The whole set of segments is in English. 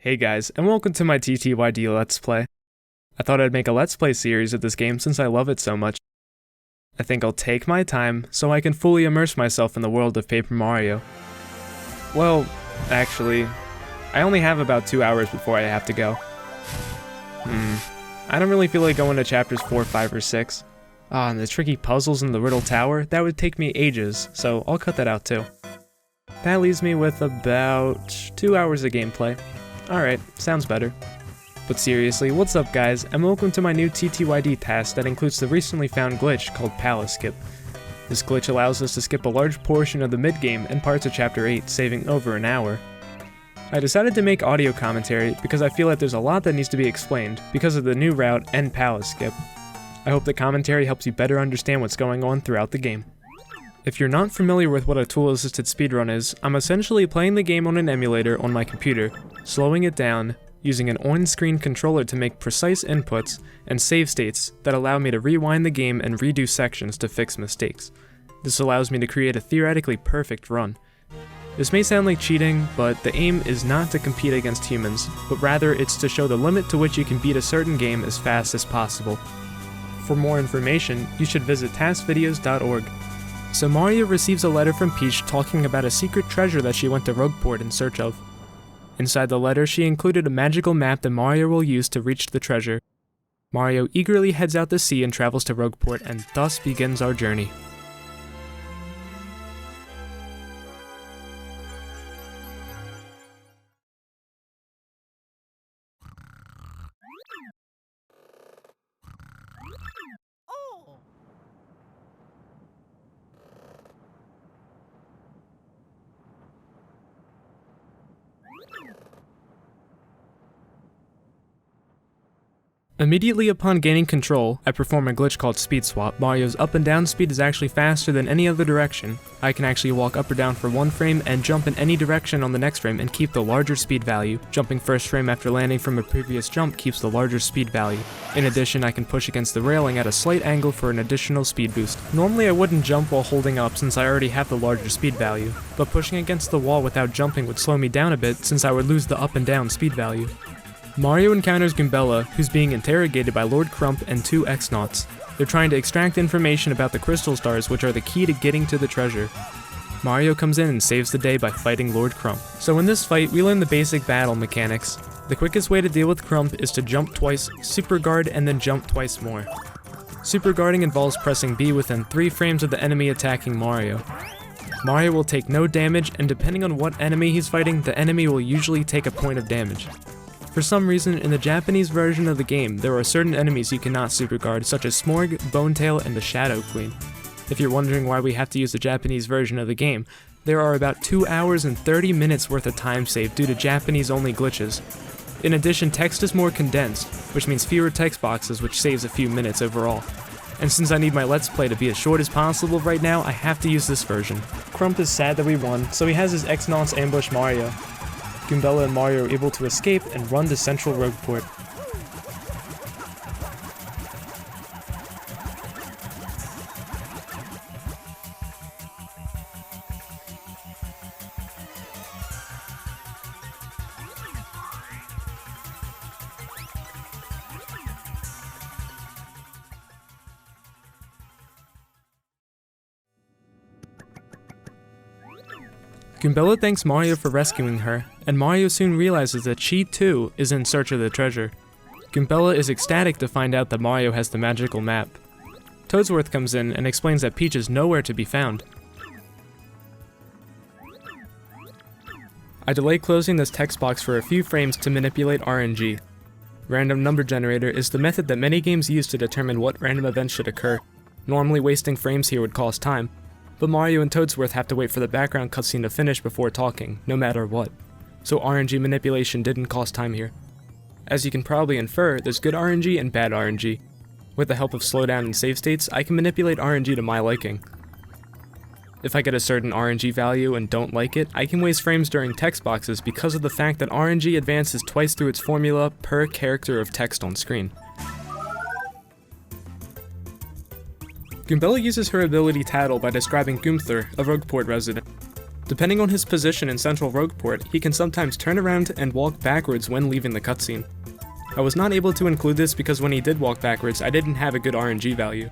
Hey guys, and welcome to my TTYD Let's Play. I thought I'd make a Let's Play series of this game since I love it so much. I think I'll take my time so I can fully immerse myself in the world of Paper Mario. Well, actually, I only have about 2 hours before I have to go. I don't really feel like going to chapters 4, 5, or 6. And the tricky puzzles in the Riddle Tower, that would take me ages, so I'll cut that out too. That leaves me with about 2 hours of gameplay. Alright, sounds better. But seriously, what's up guys, and welcome to my new TTYD task that includes the recently found glitch called Palace Skip. This glitch allows us to skip a large portion of the mid-game and parts of Chapter 8, saving over an hour. I decided to make audio commentary because I feel like there's a lot that needs to be explained because of the new route and Palace Skip. I hope the commentary helps you better understand what's going on throughout the game. If you're not familiar with what a tool-assisted speedrun is, I'm essentially playing the game on an emulator on my computer, slowing it down, using an on-screen controller to make precise inputs, and save states that allow me to rewind the game and redo sections to fix mistakes. This allows me to create a theoretically perfect run. This may sound like cheating, but the aim is not to compete against humans, but rather it's to show the limit to which you can beat a certain game as fast as possible. For more information, you should visit tasvideos.org. So Mario receives a letter from Peach talking about a secret treasure that she went to Rogueport in search of. Inside the letter, she included a magical map that Mario will use to reach the treasure. Mario eagerly heads out to sea and travels to Rogueport, and thus begins our journey. Immediately upon gaining control, I perform a glitch called Speed Swap. Mario's up and down speed is actually faster than any other direction. I can actually walk up or down for one frame and jump in any direction on the next frame and keep the larger speed value. Jumping first frame after landing from a previous jump keeps the larger speed value. In addition, I can push against the railing at a slight angle for an additional speed boost. Normally I wouldn't jump while holding up since I already have the larger speed value, but pushing against the wall without jumping would slow me down a bit since I would lose the up and down speed value. Mario encounters Goombella, who's being interrogated by Lord Crump and two X-Nauts. They're trying to extract information about the crystal stars, which are the key to getting to the treasure. Mario comes in and saves the day by fighting Lord Crump. So in this fight, we learn the basic battle mechanics. The quickest way to deal with Crump is to jump twice, super guard, and then jump twice more. Super guarding involves pressing B within 3 frames of the enemy attacking Mario. Mario will take no damage, and depending on what enemy he's fighting, the enemy will usually take a point of damage. For some reason, in the Japanese version of the game, there are certain enemies you cannot super guard, such as Smorg, Bonetail, and the Shadow Queen. If you're wondering why we have to use the Japanese version of the game, there are about 2 hours and 30 minutes worth of time saved due to Japanese-only glitches. In addition, text is more condensed, which means fewer text boxes, which saves a few minutes overall. And since I need my Let's Play to be as short as possible right now, I have to use this version. Crump is sad that we won, so he has his X-Nauts ambush Mario. Goombella and Mario are able to escape and run to Central Rogueport. Goombella thanks Mario for rescuing her, and Mario soon realizes that she too is in search of the treasure. Goombella is ecstatic to find out that Mario has the magical map. Toadsworth comes in and explains that Peach is nowhere to be found. I delay closing this text box for a few frames to manipulate RNG. Random number generator is the method that many games use to determine what random events should occur. Normally wasting frames here would cost time, but Mario and Toadsworth have to wait for the background cutscene to finish before talking, no matter what. So RNG manipulation didn't cost time here. As you can probably infer, there's good RNG and bad RNG. With the help of slowdown and save states, I can manipulate RNG to my liking. If I get a certain RNG value and don't like it, I can waste frames during text boxes because of the fact that RNG advances twice through its formula per character of text on screen. Goombella uses her ability Tattle by describing Goomther, a Rogueport resident. Depending on his position in Central Rogueport, he can sometimes turn around and walk backwards when leaving the cutscene. I was not able to include this because when he did walk backwards, I didn't have a good RNG value.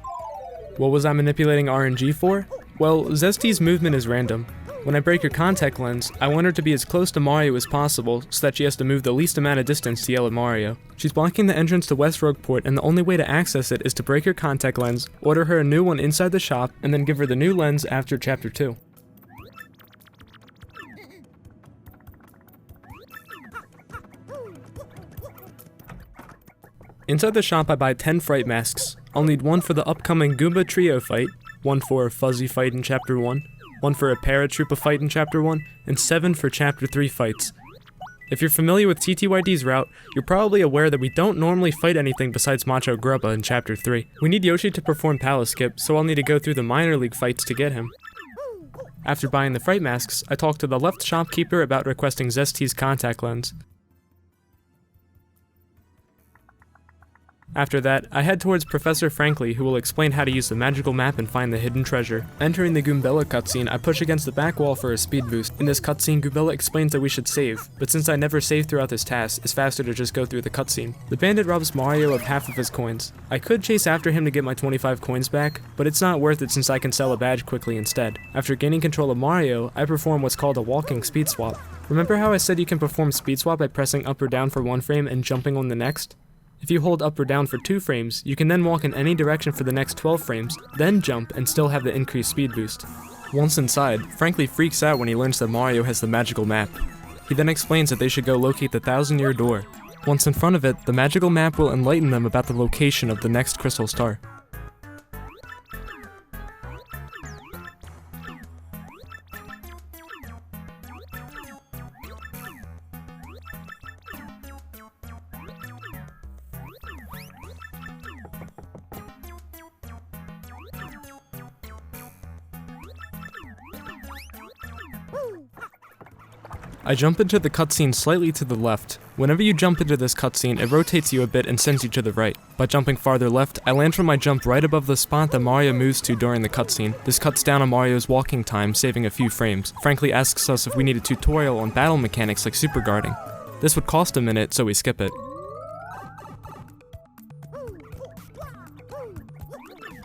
What was I manipulating RNG for? Well, Zesti's movement is random. When I break her contact lens, I want her to be as close to Mario as possible so that she has to move the least amount of distance to yell at Mario. She's blocking the entrance to West Rogueport, and the only way to access it is to break her contact lens, order her a new one inside the shop, and then give her the new lens after Chapter 2. Inside the shop I buy 10 fright masks. I'll need one for the upcoming Goomba Trio fight, one for a Fuzzy fight in Chapter 1, one for a Paratroopa fight in Chapter 1, and 7 for Chapter 3 fights. If you're familiar with TTYD's route, you're probably aware that we don't normally fight anything besides Macho Grubba in Chapter 3. We need Yoshi to perform Palace Skip, so I'll need to go through the minor league fights to get him. After buying the fright masks, I talk to the left shopkeeper about requesting Zesti's contact lens. After that, I head towards Professor Frankly, who will explain how to use the magical map and find the hidden treasure. Entering the Goombella cutscene, I push against the back wall for a speed boost. In this cutscene, Goombella explains that we should save, but since I never save throughout this TAS, it's faster to just go through the cutscene. The bandit robs Mario of half of his coins. I could chase after him to get my 25 coins back, but it's not worth it since I can sell a badge quickly instead. After gaining control of Mario, I perform what's called a walking speed swap. Remember how I said you can perform speed swap by pressing up or down for one frame and jumping on the next? If you hold up or down for 2 frames, you can then walk in any direction for the next 12 frames, then jump and still have the increased speed boost. Once inside, Frankly freaks out when he learns that Mario has the magical map. He then explains that they should go locate the 1,000-year door. Once in front of it, the magical map will enlighten them about the location of the next crystal star. I jump into the cutscene slightly to the left. Whenever you jump into this cutscene, it rotates you a bit and sends you to the right. By jumping farther left, I land from my jump right above the spot that Mario moves to during the cutscene. This cuts down on Mario's walking time, saving a few frames. Frankly asks us if we need a tutorial on battle mechanics like super guarding. This would cost a minute, so we skip it.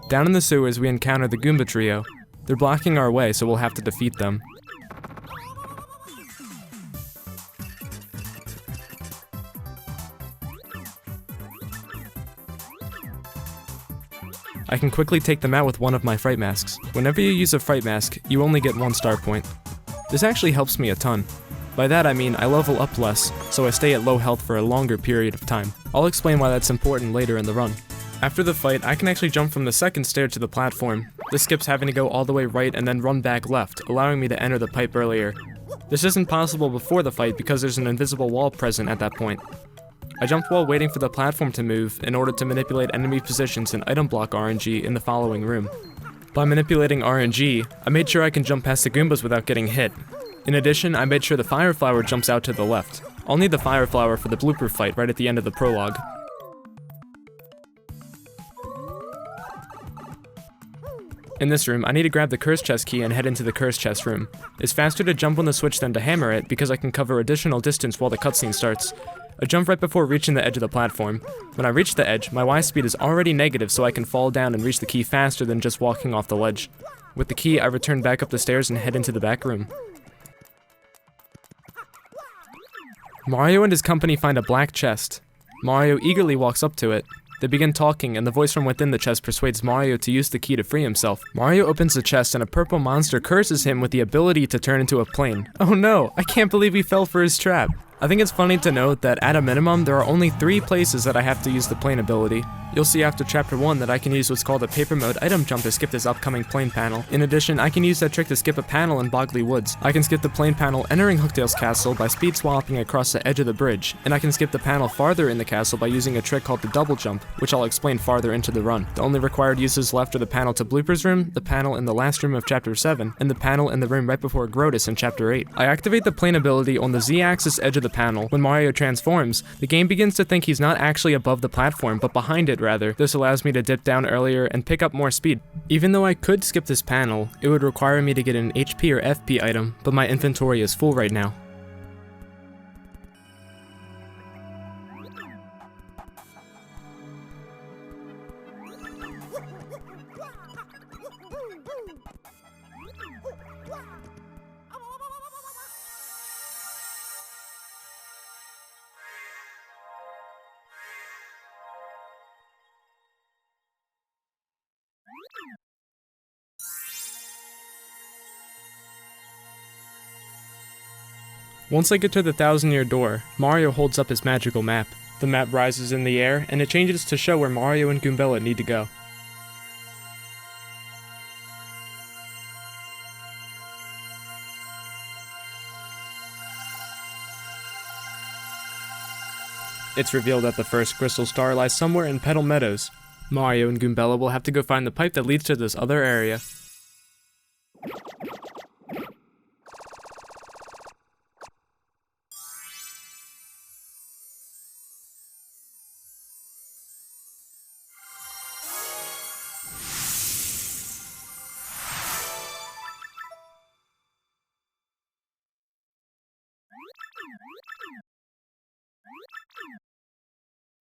Down in the sewers, we encounter the Goomba Trio. They're blocking our way, so we'll have to defeat them. I can quickly take them out with one of my fright masks. Whenever you use a fright mask, you only get 1 star point. This actually helps me a ton. By that I mean I level up less, so I stay at low health for a longer period of time. I'll explain why that's important later in the run. After the fight, I can actually jump from the second stair to the platform. This skips having to go all the way right and then run back left, allowing me to enter the pipe earlier. This isn't possible before the fight because there's an invisible wall present at that point. I jumped while waiting for the platform to move in order to manipulate enemy positions and item block RNG in the following room. By manipulating RNG, I made sure I can jump past the Goombas without getting hit. In addition, I made sure the Fire Flower jumps out to the left. I'll need the Fire Flower for the blooper fight right at the end of the prologue. In this room, I need to grab the curse chest key and head into the curse chest room. It's faster to jump on the switch than to hammer it because I can cover additional distance while the cutscene starts. I jump right before reaching the edge of the platform. When I reach the edge, my Y speed is already negative so I can fall down and reach the key faster than just walking off the ledge. With the key, I return back up the stairs and head into the back room. Mario and his company find a black chest. Mario eagerly walks up to it. They begin talking, and the voice from within the chest persuades Mario to use the key to free himself. Mario opens the chest, and a purple monster curses him with the ability to turn into a plane. Oh no, I can't believe he fell for his trap. I think it's funny to note that at a minimum, there are only 3 places that I have to use the plane ability. You'll see after Chapter 1 that I can use what's called a paper mode item jump to skip this upcoming plane panel. In addition, I can use that trick to skip a panel in Bogley Woods. I can skip the plane panel entering Hooktail's castle by speed swapping across the edge of the bridge, and I can skip the panel farther in the castle by using a trick called the double jump, which I'll explain farther into the run. The only required uses left are the panel to Blooper's room, the panel in the last room of Chapter 7, and the panel in the room right before Grotus in Chapter 8. I activate the plane ability on the Z-axis edge of the panel, when Mario transforms, the game begins to think he's not actually above the platform, but behind it rather. This allows me to dip down earlier and pick up more speed. Even though I could skip this panel, it would require me to get an HP or FP item, but my inventory is full right now. Once I get to the 1,000-year door, Mario holds up his magical map. The map rises in the air, and it changes to show where Mario and Goombella need to go. It's revealed that the first crystal star lies somewhere in Petal Meadows. Mario and Goombella will have to go find the pipe that leads to this other area.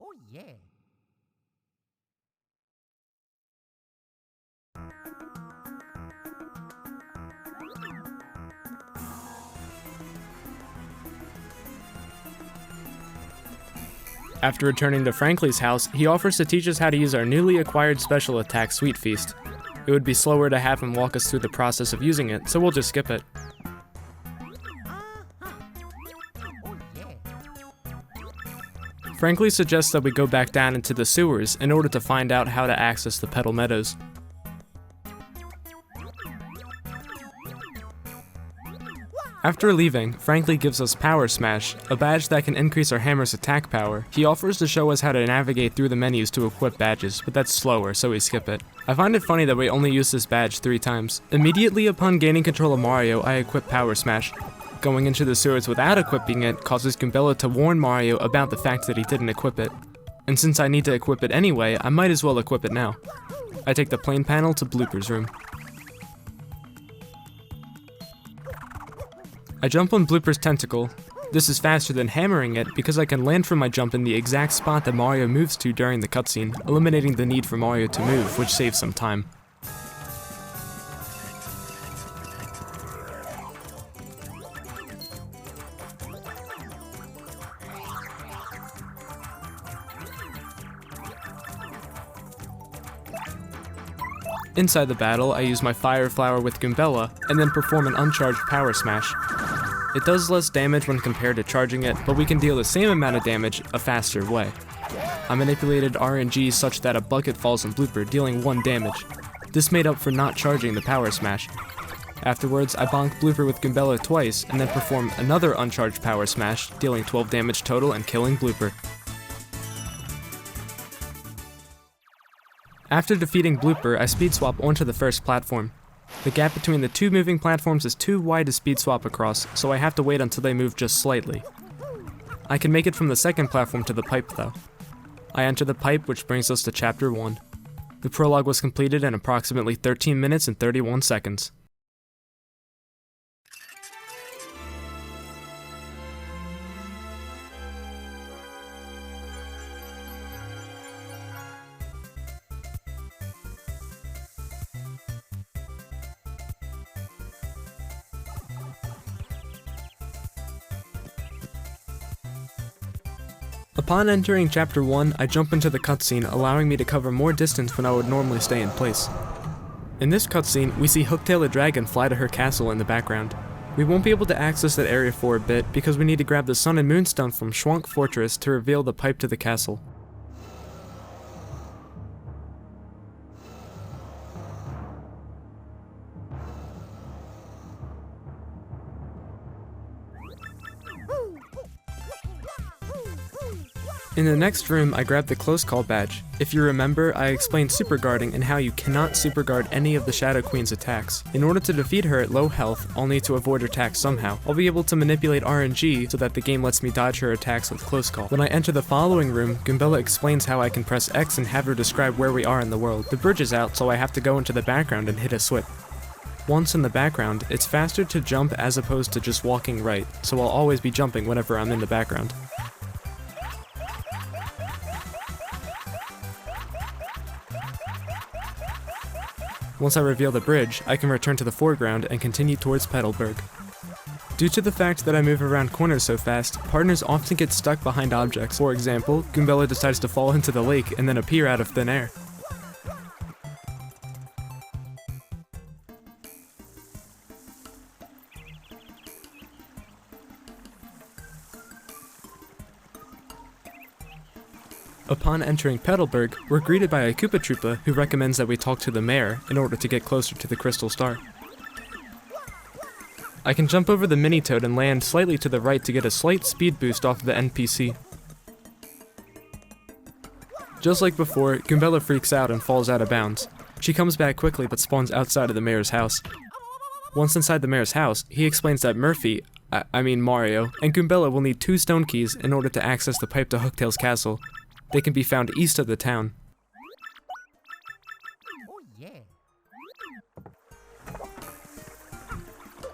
Oh yeah. After returning to Frankly's house, he offers to teach us how to use our newly acquired special attack, Sweet Feast. It would be slower to have him walk us through the process of using it, so we'll just skip it. Frankly suggests that we go back down into the sewers in order to find out how to access the Petal Meadows. After leaving, Frankly gives us Power Smash, a badge that can increase our hammer's attack power. He offers to show us how to navigate through the menus to equip badges, but that's slower, so we skip it. I find it funny that we only use this badge 3 times. Immediately upon gaining control of Mario, I equip Power Smash. Going into the sewers without equipping it causes Goombella to warn Mario about the fact that he didn't equip it. And since I need to equip it anyway, I might as well equip it now. I take the plane panel to Blooper's room. I jump on Blooper's tentacle. This is faster than hammering it because I can land from my jump in the exact spot that Mario moves to during the cutscene, eliminating the need for Mario to move, which saves some time. Inside the battle, I use my Fire Flower with Goombella, and then perform an uncharged Power Smash. It does less damage when compared to charging it, but we can deal the same amount of damage a faster way. I manipulated RNG such that a bucket falls on Blooper, dealing 1 damage. This made up for not charging the Power Smash. Afterwards, I bonk Blooper with Goombella twice, and then perform another uncharged Power Smash, dealing 12 damage total and killing Blooper. After defeating Blooper, I speed swap onto the first platform. The gap between the 2 moving platforms is too wide to speed swap across, so I have to wait until they move just slightly. I can make it from the second platform to the pipe though. I enter the pipe, which brings us to Chapter 1. The prologue was completed in approximately 13 minutes and 31 seconds. Upon entering Chapter 1, I jump into the cutscene, allowing me to cover more distance when I would normally stay in place. In this cutscene, we see Hooktail the Dragon fly to her castle in the background. We won't be able to access that area for a bit because we need to grab the Sun and Moonstone from Schwank Fortress to reveal the pipe to the castle. In the next room, I grabbed the close call badge. If you remember, I explained super guarding and how you cannot super guard any of the Shadow Queen's attacks. In order to defeat her at low health, I'll need to avoid her attacks somehow. I'll be able to manipulate RNG so that the game lets me dodge her attacks with close call. When I enter the following room, Goombella explains how I can press X and have her describe where we are in the world. The bridge is out, so I have to go into the background and hit a switch. Once in the background, it's faster to jump as opposed to just walking right, so I'll always be jumping whenever I'm in the background. Once I reveal the bridge, I can return to the foreground and continue towards Petalburg. Due to the fact that I move around corners so fast, partners often get stuck behind objects. For example, Goombella decides to fall into the lake and then appear out of thin air. Upon entering Petalburg, we're greeted by a Koopa Troopa who recommends that we talk to the mayor in order to get closer to the Crystal Star. I can jump over the mini-toad and land slightly to the right to get a slight speed boost off of the NPC. Just like before, Goombella freaks out and falls out of bounds. She comes back quickly but spawns outside of the mayor's house. Once inside the mayor's house, he explains that Murphy, I mean Mario, and Goombella will need 2 stone keys in order to access the pipe to Hooktail's castle. They can be found east of the town. Oh, yeah.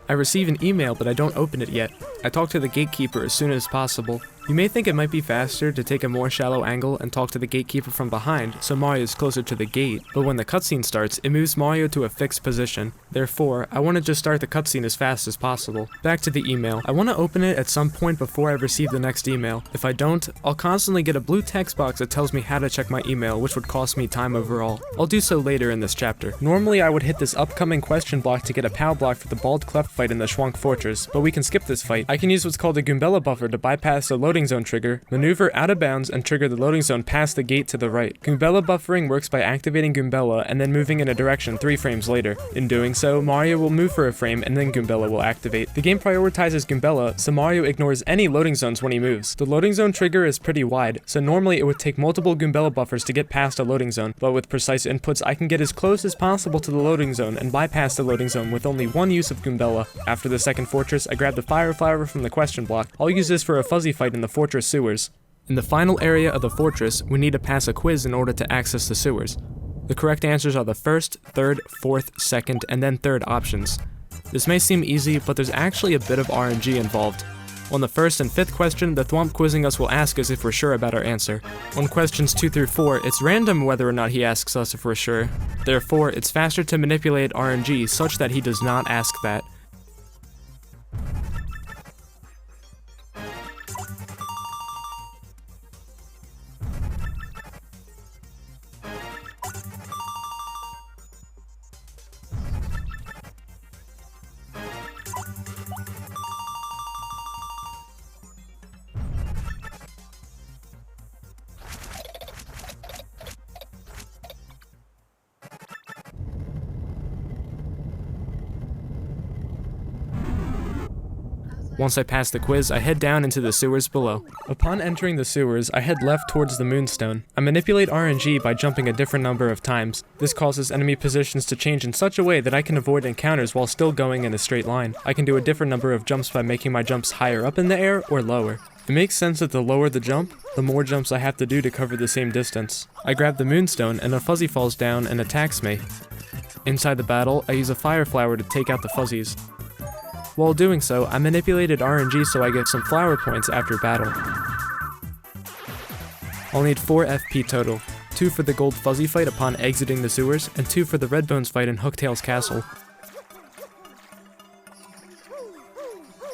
I receive an email, but I don't open it yet. I talk to the gatekeeper as soon as possible. You may think it might be faster to take a more shallow angle and talk to the gatekeeper from behind, so Mario is closer to the gate, but when the cutscene starts, it moves Mario to a fixed position. Therefore, I want to just start the cutscene as fast as possible. Back to the email. I want to open it at some point before I receive the next email. If I don't, I'll constantly get a blue text box that tells me how to check my email, which would cost me time overall. I'll do so later in this chapter. Normally, I would hit this upcoming question block to get a POW block for the Bald Cleft fight in the Schwank Fortress, but we can skip this fight. I can use what's called a Goombella buffer to bypass the loading zone trigger, maneuver out of bounds, and trigger the loading zone past the gate to the right. Goombella buffering works by activating Goombella and then moving in a direction 3 frames later. In doing so, Mario will move for a frame and then Goombella will activate. The game prioritizes Goombella, so Mario ignores any loading zones when he moves. The loading zone trigger is pretty wide, so normally it would take multiple Goombella buffers to get past a loading zone, but with precise inputs I can get as close as possible to the loading zone and bypass the loading zone with only 1 use of Goombella. After the second fortress, I grab the fire flower from the question block. I'll use this for a fuzzy fight in the fortress sewers. In the final area of the fortress, we need to pass a quiz in order to access the sewers. The correct answers are the first, third, fourth, second, and then third options. This may seem easy, but there's actually a bit of RNG involved. On the first and fifth question, the Thwomp quizzing us will ask us if we're sure about our answer. On questions 2 through 4, it's random whether or not he asks us if we're sure. Therefore, it's faster to manipulate RNG such that he does not ask that. Once I pass the quiz, I head down into the sewers below. Upon entering the sewers, I head left towards the Moonstone. I manipulate RNG by jumping a different number of times. This causes enemy positions to change in such a way that I can avoid encounters while still going in a straight line. I can do a different number of jumps by making my jumps higher up in the air or lower. It makes sense that the lower the jump, the more jumps I have to do to cover the same distance. I grab the Moonstone and a fuzzy falls down and attacks me. Inside the battle, I use a fire flower to take out the fuzzies. While doing so, I manipulated RNG so I get some flower points after battle. I'll need 4 FP total, 2 for the gold fuzzy fight upon exiting the sewers, and 2 for the red bones fight in Hooktail's castle.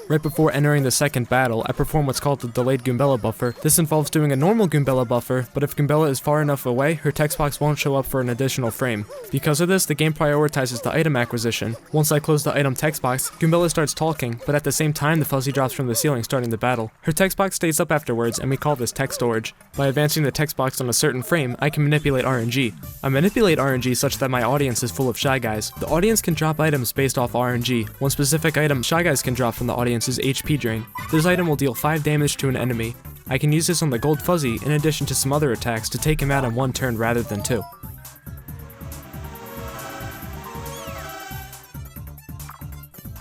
Right before entering the second battle, I perform what's called the delayed Goombella buffer. This involves doing a normal Goombella buffer, but if Goombella is far enough away, her text box won't show up for an additional frame. Because of this, the game prioritizes the item acquisition. Once I close the item text box, Goombella starts talking, but at the same time the fuzzy drops from the ceiling starting the battle. Her text box stays up afterwards, and we call this text storage. By advancing the text box on a certain frame, I can manipulate RNG. I manipulate RNG such that my audience is full of Shy Guys. The audience can drop items based off RNG. One specific item Shy Guys can drop from the audience is HP Drain. This item will deal 5 damage to an enemy. I can use this on the Gold Fuzzy in addition to some other attacks to take him out in one turn rather than two.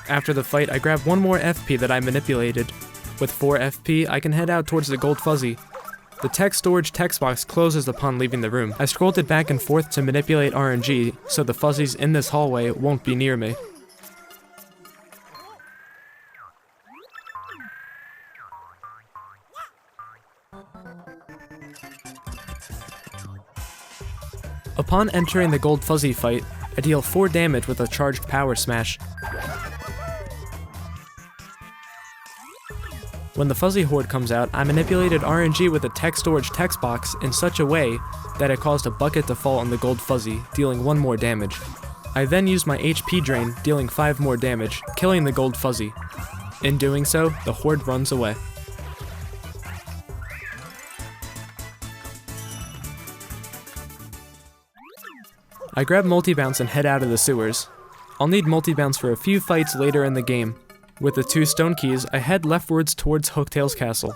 After the fight, I grab one more FP that I manipulated. With 4 FP, I can head out towards the Gold Fuzzy. The text storage text box closes upon leaving the room. I scrolled it back and forth to manipulate RNG, so the fuzzies in this hallway won't be near me. Upon entering the Gold Fuzzy fight, I deal 4 damage with a charged power smash. When the Fuzzy Horde comes out, I manipulated RNG with a text storage text box in such a way that it caused a bucket to fall on the Gold Fuzzy, dealing 1 more damage. I then used my HP drain, dealing 5 more damage, killing the Gold Fuzzy. In doing so, the Horde runs away. I grab Multi-Bounce and head out of the sewers. I'll need Multi-Bounce for a few fights later in the game. With the 2 stone keys, I head leftwards towards Hooktail's castle.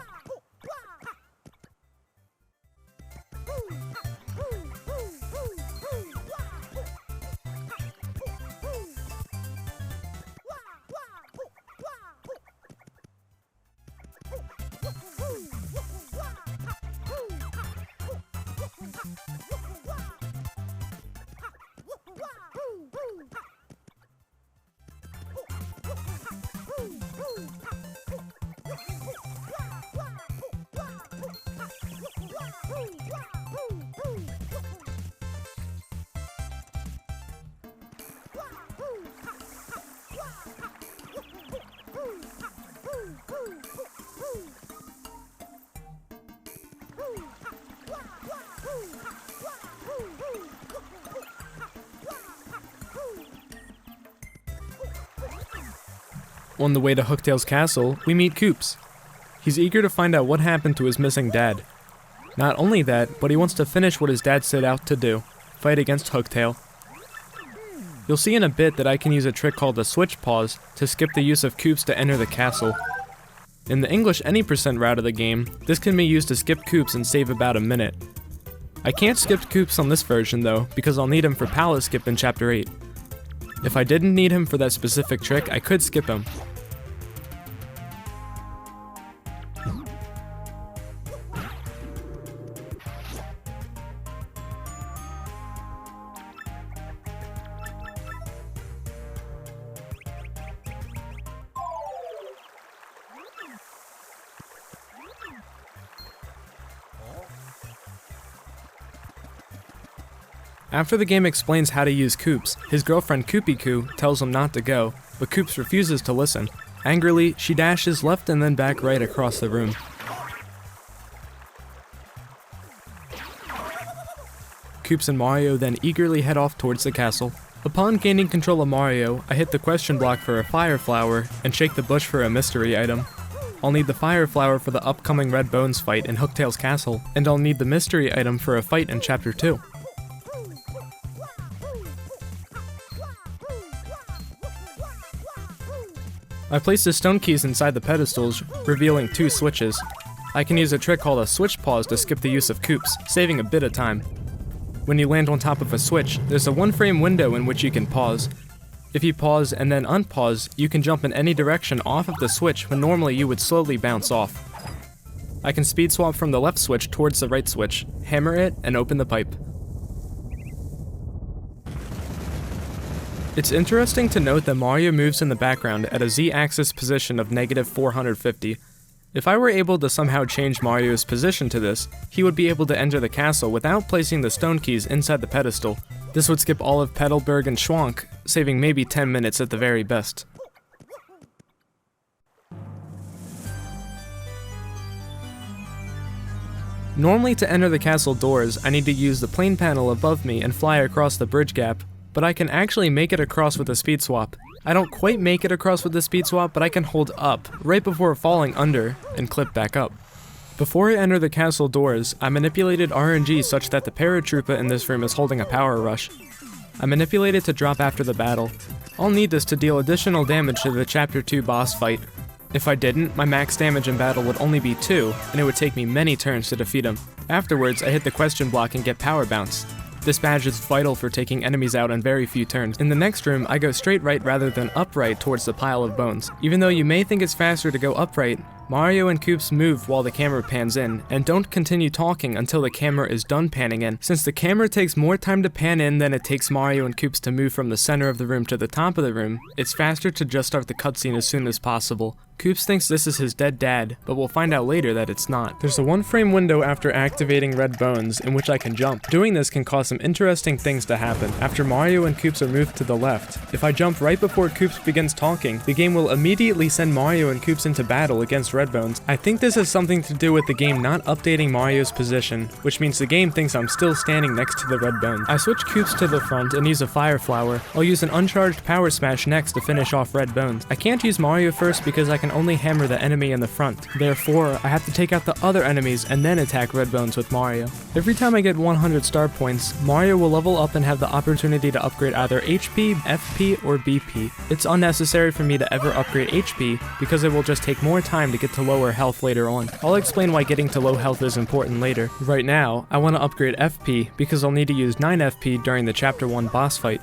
On the way to Hooktail's castle, we meet Koops. He's eager to find out what happened to his missing dad. Not only that, but he wants to finish what his dad set out to do, fight against Hooktail. You'll see in a bit that I can use a trick called the switch pause to skip the use of Koops to enter the castle. In the English any % route of the game, this can be used to skip Koops and save about a minute. I can't skip Koops on this version though, because I'll need him for Palace Skip in Chapter 8. If I didn't need him for that specific trick, I could skip him. After the game explains how to use Koops, his girlfriend Koopy tells him not to go, but Koops refuses to listen. Angrily, she dashes left and then back right across the room. Koops and Mario then eagerly head off towards the castle. Upon gaining control of Mario, I hit the question block for a Fire Flower and shake the bush for a mystery item. I'll need the Fire Flower for the upcoming Red Bones fight in Hooktail's castle, and I'll need the mystery item for a fight in Chapter 2. I place the stone keys inside the pedestals, revealing 2 switches. I can use a trick called a switch pause to skip the use of Koops, saving a bit of time. When you land on top of a switch, there's a 1-frame window in which you can pause. If you pause and then unpause, you can jump in any direction off of the switch when normally you would slowly bounce off. I can speed swap from the left switch towards the right switch, hammer it, and open the pipe. It's interesting to note that Mario moves in the background at a Z-axis position of -450. If I were able to somehow change Mario's position to this, he would be able to enter the castle without placing the stone keys inside the pedestal. This would skip all of Petalburg and Schwank, saving maybe 10 minutes at the very best. Normally to enter the castle doors, I need to use the plane panel above me and fly across the bridge gap, but I can actually make it across with a speed swap. I don't quite make it across with the speed swap, but I can hold up right before falling under and clip back up. Before I enter the castle doors, I manipulated RNG such that the paratrooper in this room is holding a power rush. I manipulate it to drop after the battle. I'll need this to deal additional damage to the Chapter 2 boss fight. If I didn't, my max damage in battle would only be 2, and it would take me many turns to defeat him. Afterwards, I hit the question block and get power bounce. This badge is vital for taking enemies out in very few turns. In the next room, I go straight right rather than upright towards the pile of bones. Even though you may think it's faster to go upright, Mario and Koops move while the camera pans in, and don't continue talking until the camera is done panning in. Since the camera takes more time to pan in than it takes Mario and Koops to move from the center of the room to the top of the room, it's faster to just start the cutscene as soon as possible. Koops thinks this is his dead dad, but we'll find out later that it's not. There's a 1-frame window after activating red bones in which I can jump. Doing this can cause some interesting things to happen. After Mario and Koops are moved to the left, if I jump right before Koops begins talking, the game will immediately send Mario and Koops into battle against red bones. I think this has something to do with the game not updating Mario's position, which means the game thinks I'm still standing next to the red bone. I switch Koops to the front and use a fire flower. I'll use an uncharged power smash next to finish off red bones. I can't use Mario first because I can only hammer the enemy in the front. Therefore, I have to take out the other enemies and then attack red bones with Mario. Every time I get 100 star points, Mario will level up and have the opportunity to upgrade either HP, FP, or BP. It's unnecessary for me to ever upgrade HP because it will just take more time to get to lower health later on. I'll explain why getting to low health is important later. Right now, I want to upgrade FP because I'll need to use 9 FP during the Chapter 1 boss fight.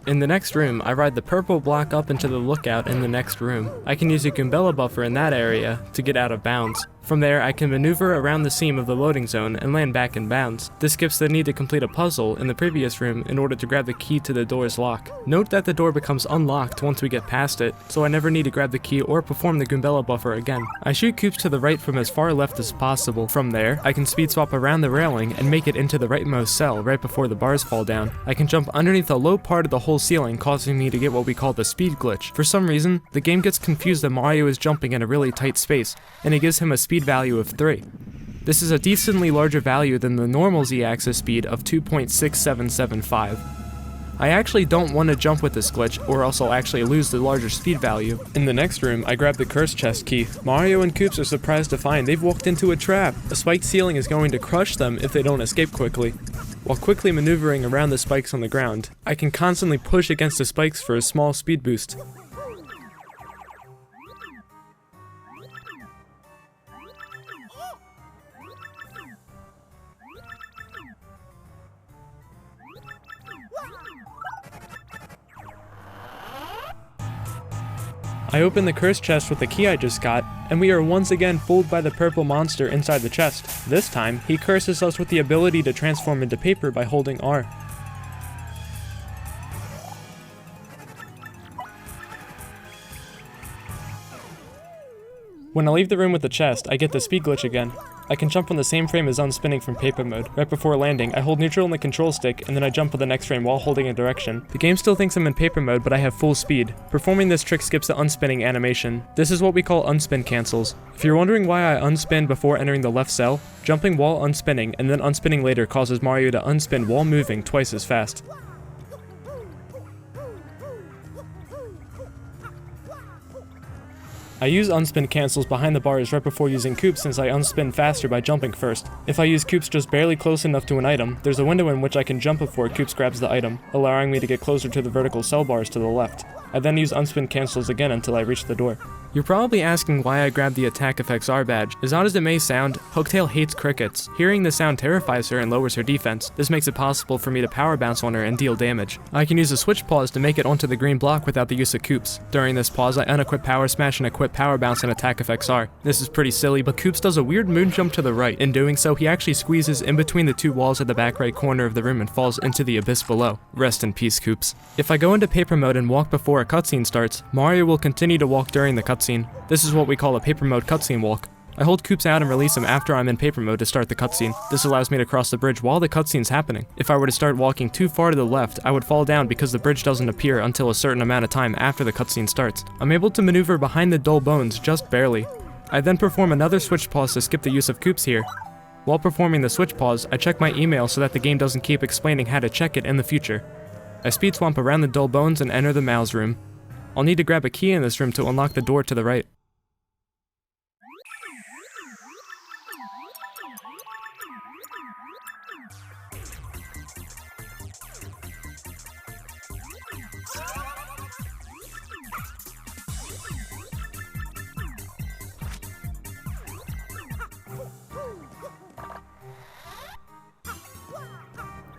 In the next room, I ride the purple block up into the lookout in the next room. I can use a Goombella buffer in that area to get out of bounds. From there, I can maneuver around the seam of the loading zone and land back in bounds. This skips the need to complete a puzzle in the previous room in order to grab the key to the door's lock. Note that the door becomes unlocked once we get past it, so I never need to grab the key or perform the Goombella buffer again. I shoot Koops to the right from as far left as possible. From there, I can speed swap around the railing and make it into the rightmost cell right before the bars fall down. I can jump underneath the low part of the whole ceiling, causing me to get what we call the speed glitch. For some reason, the game gets confused that Mario is jumping in a really tight space, and it gives him a speed value of 3. This is a decently larger value than the normal Z-axis speed of 2.6775. I actually don't want to jump with this glitch, or else I'll actually lose the larger speed value. In the next room, I grab the curse chest key. Mario and Koops are surprised to find they've walked into a trap. A spiked ceiling is going to crush them if they don't escape quickly. While quickly maneuvering around the spikes on the ground, I can constantly push against the spikes for a small speed boost. I open the curse chest with the key I just got, and we are once again fooled by the purple monster inside the chest. This time, he curses us with the ability to transform into paper by holding R. When I leave the room with the chest, I get the speed glitch again. I can jump on the same frame as unspinning from paper mode. Right before landing, I hold neutral on the control stick, and then I jump on the next frame while holding a direction. The game still thinks I'm in paper mode, but I have full speed. Performing this trick skips the unspinning animation. This is what we call unspin cancels. If you're wondering why I unspin before entering the left cell, jumping while unspinning and then unspinning later causes Mario to unspin while moving twice as fast. I use unspin cancels behind the bars right before using Koops since I unspin faster by jumping first. If I use Koops just barely close enough to an item, there's a window in which I can jump before Koops grabs the item, allowing me to get closer to the vertical cell bars to the left. I then use unspin cancels again until I reach the door. You're probably asking why I grabbed the Attack Effects R badge. As odd as it may sound, Hooktail hates crickets. Hearing the sound terrifies her and lowers her defense. This makes it possible for me to power bounce on her and deal damage. I can use a switch pause to make it onto the green block without the use of Koops. During this pause, I unequip Power Smash and equip Power Bounce and Attack Effects R. This is pretty silly, but Koops does a weird moon jump to the right. In doing so, he actually squeezes in between the two walls at the back right corner of the room and falls into the abyss below. Rest in peace, Koops. If I go into paper mode and walk before a cutscene starts, Mario will continue to walk during the cutscene. This is what we call a paper mode cutscene walk. I hold Koops out and release him after I'm in paper mode to start the cutscene. This allows me to cross the bridge while the cutscene's happening. If I were to start walking too far to the left, I would fall down because the bridge doesn't appear until a certain amount of time after the cutscene starts. I'm able to maneuver behind the dull bones just barely. I then perform another switch pause to skip the use of Koops here. While performing the switch pause, I check my email so that the game doesn't keep explaining how to check it in the future. I speed swamp around the dull bones and enter the mouse room. I'll need to grab a key in this room to unlock the door to the right.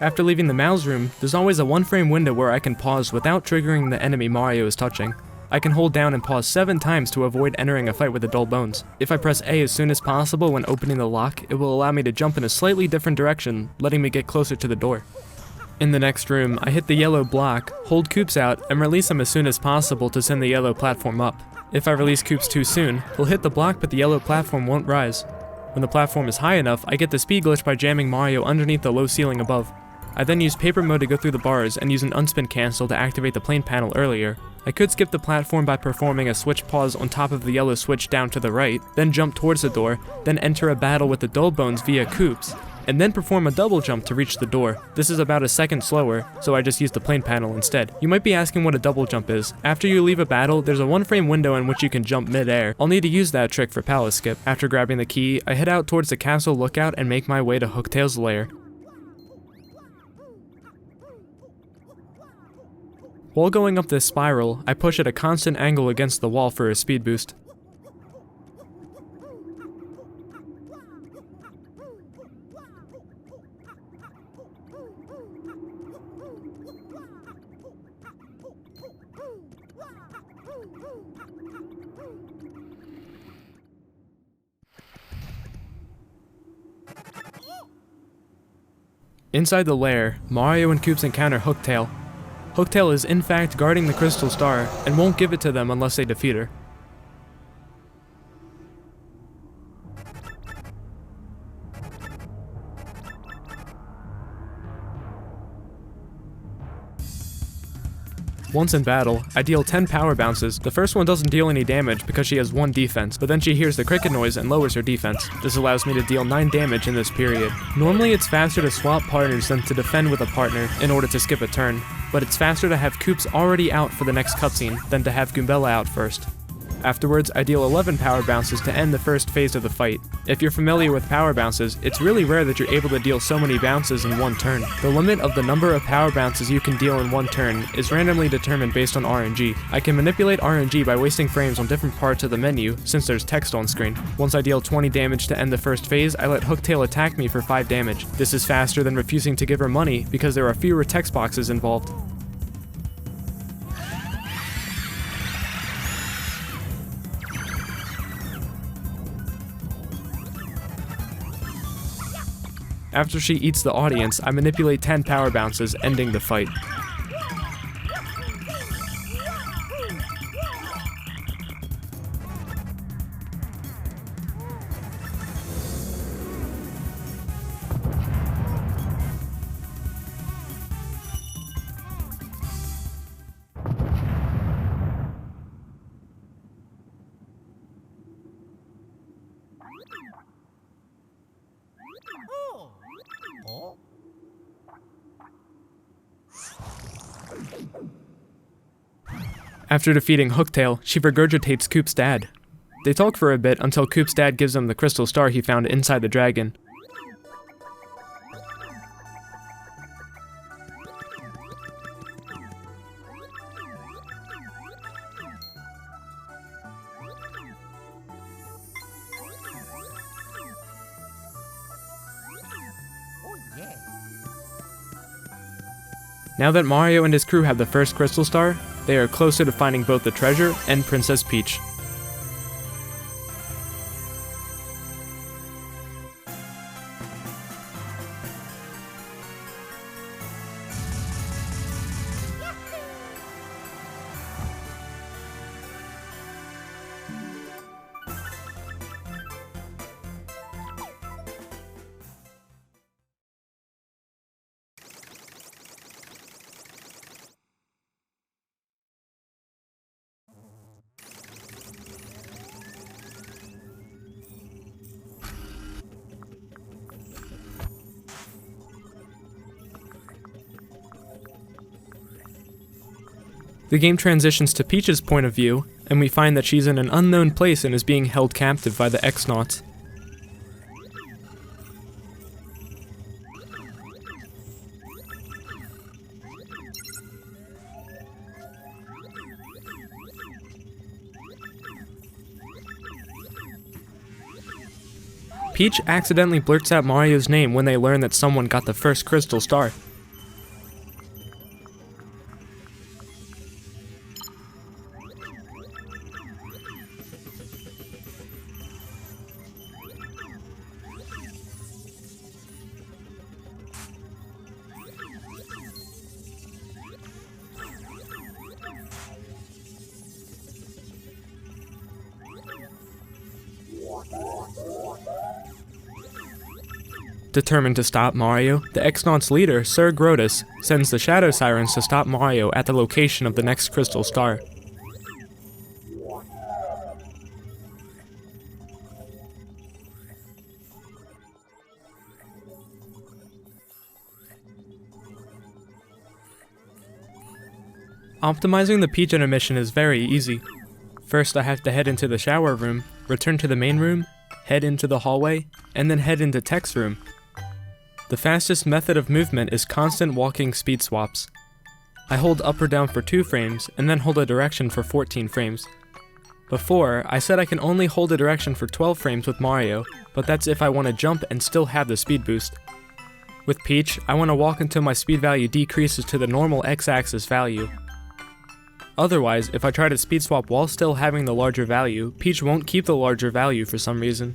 After leaving the mouse room, there's always a 1-frame window where I can pause without triggering the enemy Mario is touching. I can hold down and pause 7 times to avoid entering a fight with the dull bones. If I press A as soon as possible when opening the lock, it will allow me to jump in a slightly different direction, letting me get closer to the door. In the next room, I hit the yellow block, hold Koops out, and release him as soon as possible to send the yellow platform up. If I release Koops too soon, he'll hit the block but the yellow platform won't rise. When the platform is high enough, I get the speed glitch by jamming Mario underneath the low ceiling above. I then use paper mode to go through the bars and use an unspin cancel to activate the plane panel earlier. I could skip the platform by performing a switch pause on top of the yellow switch down to the right, then jump towards the door, then enter a battle with the dull bones via Koops, and then perform a double jump to reach the door. This is about a second slower, so I just used the plane panel instead. You might be asking what a double jump is. After you leave a battle, there's a 1-frame window in which you can jump mid-air. I'll need to use that trick for palace skip. After grabbing the key, I head out towards the castle lookout and make my way to Hooktail's lair. While going up this spiral, I push at a constant angle against the wall for a speed boost. Inside the lair, Mario and Koops encounter Hooktail. Hooktail is in fact guarding the Crystal Star and won't give it to them unless they defeat her. Once in battle, I deal 10 power bounces. The first one doesn't deal any damage because she has 1 defense, but then she hears the cricket noise and lowers her defense. This allows me to deal 9 damage in this period. Normally it's faster to swap partners than to defend with a partner in order to skip a turn, but it's faster to have Koops already out for the next cutscene than to have Goombella out first. Afterwards, I deal 11 power bounces to end the first phase of the fight. If you're familiar with power bounces, it's really rare that you're able to deal so many bounces in one turn. The limit of the number of power bounces you can deal in one turn is randomly determined based on RNG. I can manipulate RNG by wasting frames on different parts of the menu, since there's text on screen. Once I deal 20 damage to end the first phase, I let Hooktail attack me for 5 damage. This is faster than refusing to give her money because there are fewer text boxes involved. After she eats the audience, I manipulate 10 power bounces, ending the fight. After defeating Hooktail, she regurgitates Koops' dad. They talk for a bit until Koops' dad gives him the crystal star he found inside the dragon. Now that Mario and his crew have the first crystal star, they are closer to finding both the treasure and Princess Peach. The game transitions to Peach's point of view, and we find that she's in an unknown place and is being held captive by the X-Nauts. Peach accidentally blurts out Mario's name when they learn that someone got the first crystal star. Determined to stop Mario, the X-Naut's leader, Sir Grotus, sends the Shadow Sirens to stop Mario at the location of the next crystal star. Optimizing the Peach intermission is very easy. First I have to head into the shower room, return to the main room, head into the hallway, and then head into Tech's room. The fastest method of movement is constant walking speed swaps. I hold up or down for 2 frames, and then hold a direction for 14 frames. Before, I said I can only hold a direction for 12 frames with Mario, but that's if I want to jump and still have the speed boost. With Peach, I want to walk until my speed value decreases to the normal x-axis value. Otherwise, if I try to speed swap while still having the larger value, Peach won't keep the larger value for some reason.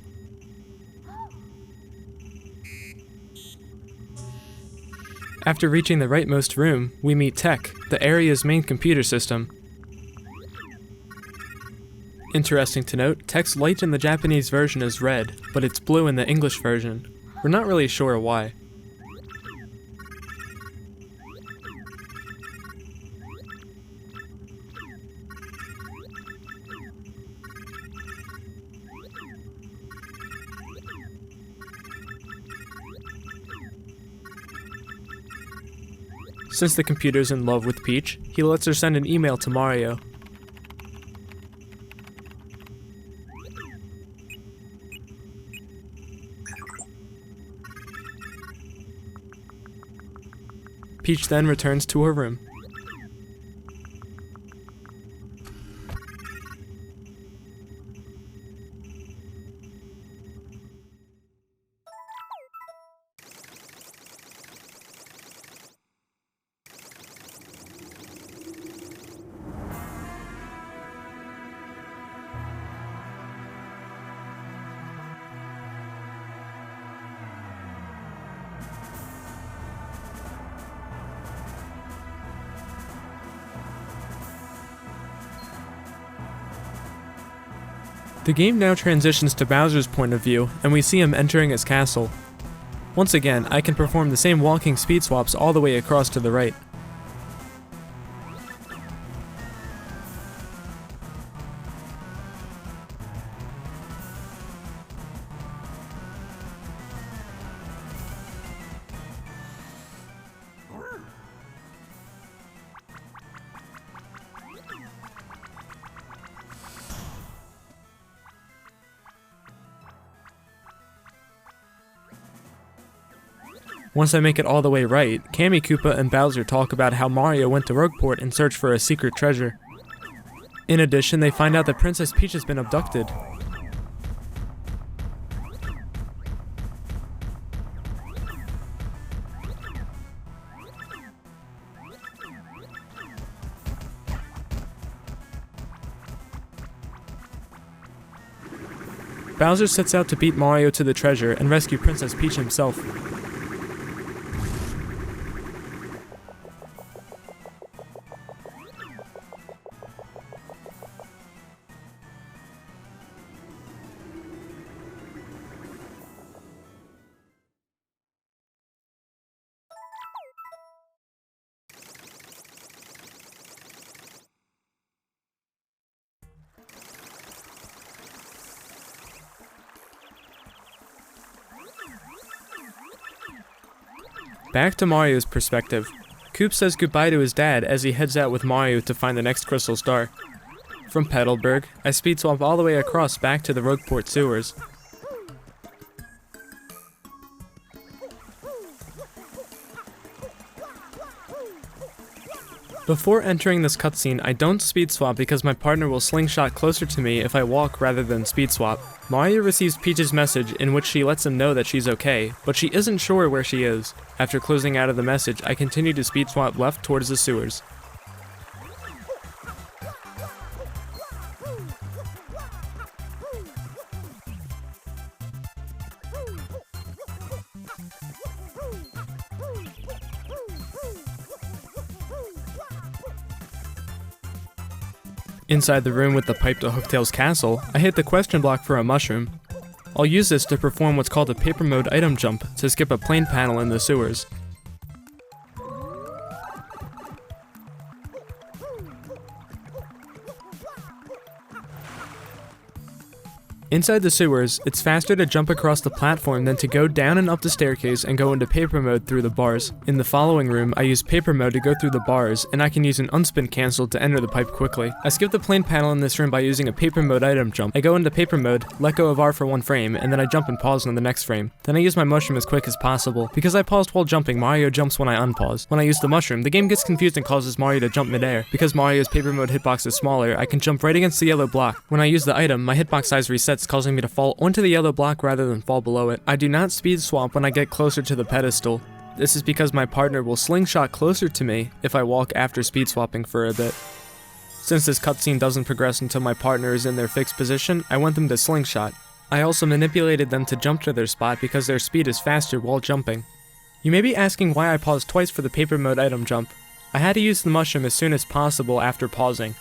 After reaching the rightmost room, we meet Tech, the area's main computer system. Interesting to note, Tech's light in the Japanese version is red, but it's blue in the English version. We're not really sure why. Since the computer's in love with Peach, he lets her send an email to Mario. Peach then returns to her room. The game now transitions to Bowser's point of view, and we see him entering his castle. Once again, I can perform the same walking speed swaps all the way across to the right. Once I make it all the way right, Kammy Koopa and Bowser talk about how Mario went to Rogueport in search for a secret treasure. In addition, they find out that Princess Peach has been abducted. Bowser sets out to beat Mario to the treasure and rescue Princess Peach himself. Back to Mario's perspective. Coop says goodbye to his dad as he heads out with Mario to find the next crystal star. From Petalburg, I speed swap all the way across back to the Rogueport sewers. Before entering this cutscene, I don't speed swap because my partner will slingshot closer to me if I walk rather than speed swap. Mario receives Peach's message in which she lets him know that she's okay, but she isn't sure where she is. After closing out of the message, I continue to speed swap left towards the sewers. Inside the room with the pipe to Hooktail's castle, I hit the question block for a mushroom. I'll use this to perform what's called a paper mode item jump to skip a plane panel in the sewers. Inside the sewers, it's faster to jump across the platform than to go down and up the staircase and go into paper mode through the bars. In the following room, I use paper mode to go through the bars, and I can use an unspin cancel to enter the pipe quickly. I skip the plane panel in this room by using a paper mode item jump. I go into paper mode, let go of R for one frame, and then I jump and pause on the next frame. Then I use my mushroom as quick as possible. Because I paused while jumping, Mario jumps when I unpause. When I use the mushroom, the game gets confused and causes Mario to jump midair. Because Mario's paper mode hitbox is smaller, I can jump right against the yellow block. When I use the item, my hitbox size resets, causing me to fall onto the yellow block rather than fall below it. I do not speed swap when I get closer to the pedestal. This is because my partner will slingshot closer to me if I walk after speed swapping for a bit. Since this cutscene doesn't progress until my partner is in their fixed position, I want them to slingshot. I also manipulated them to jump to their spot because their speed is faster while jumping. You may be asking why I paused twice for the paper mode item jump. I had to use the mushroom as soon as possible after pausing.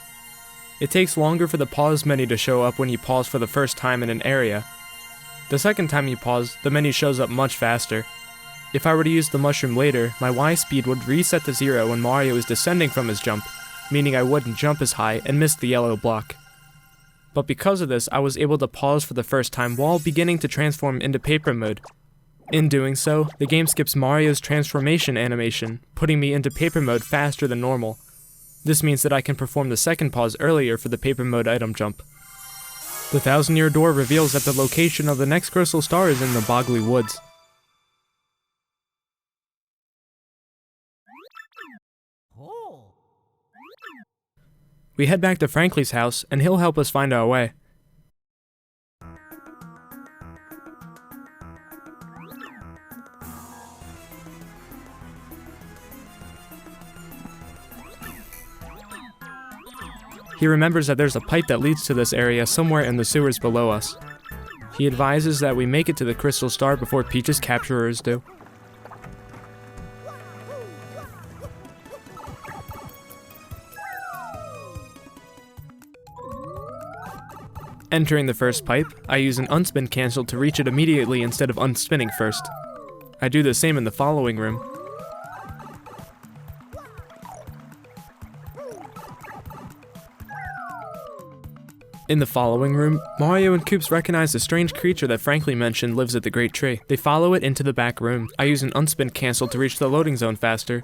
It takes longer for the pause menu to show up when you pause for the first time in an area. The second time you pause, the menu shows up much faster. If I were to use the mushroom later, my Y speed would reset to 0 when Mario is descending from his jump, meaning I wouldn't jump as high and miss the yellow block. But because of this, I was able to pause for the first time while beginning to transform into paper mode. In doing so, the game skips Mario's transformation animation, putting me into paper mode faster than normal. This means that I can perform the second pause earlier for the paper mode item jump. The 1000-year door reveals that the location of the next crystal star is in the Boggly Woods. We head back to Frankly's house, and he'll help us find our way. He remembers that there's a pipe that leads to this area somewhere in the sewers below us. He advises that we make it to the crystal star before Peach's capturers do. Entering the first pipe, I use an unspin cancel to reach it immediately instead of unspinning first. I do the same in the following room. In the following room, Mario and Koops recognize the strange creature that Frankly mentioned lives at the Great Tree. They follow it into the back room. I use an unspin cancel to reach the loading zone faster.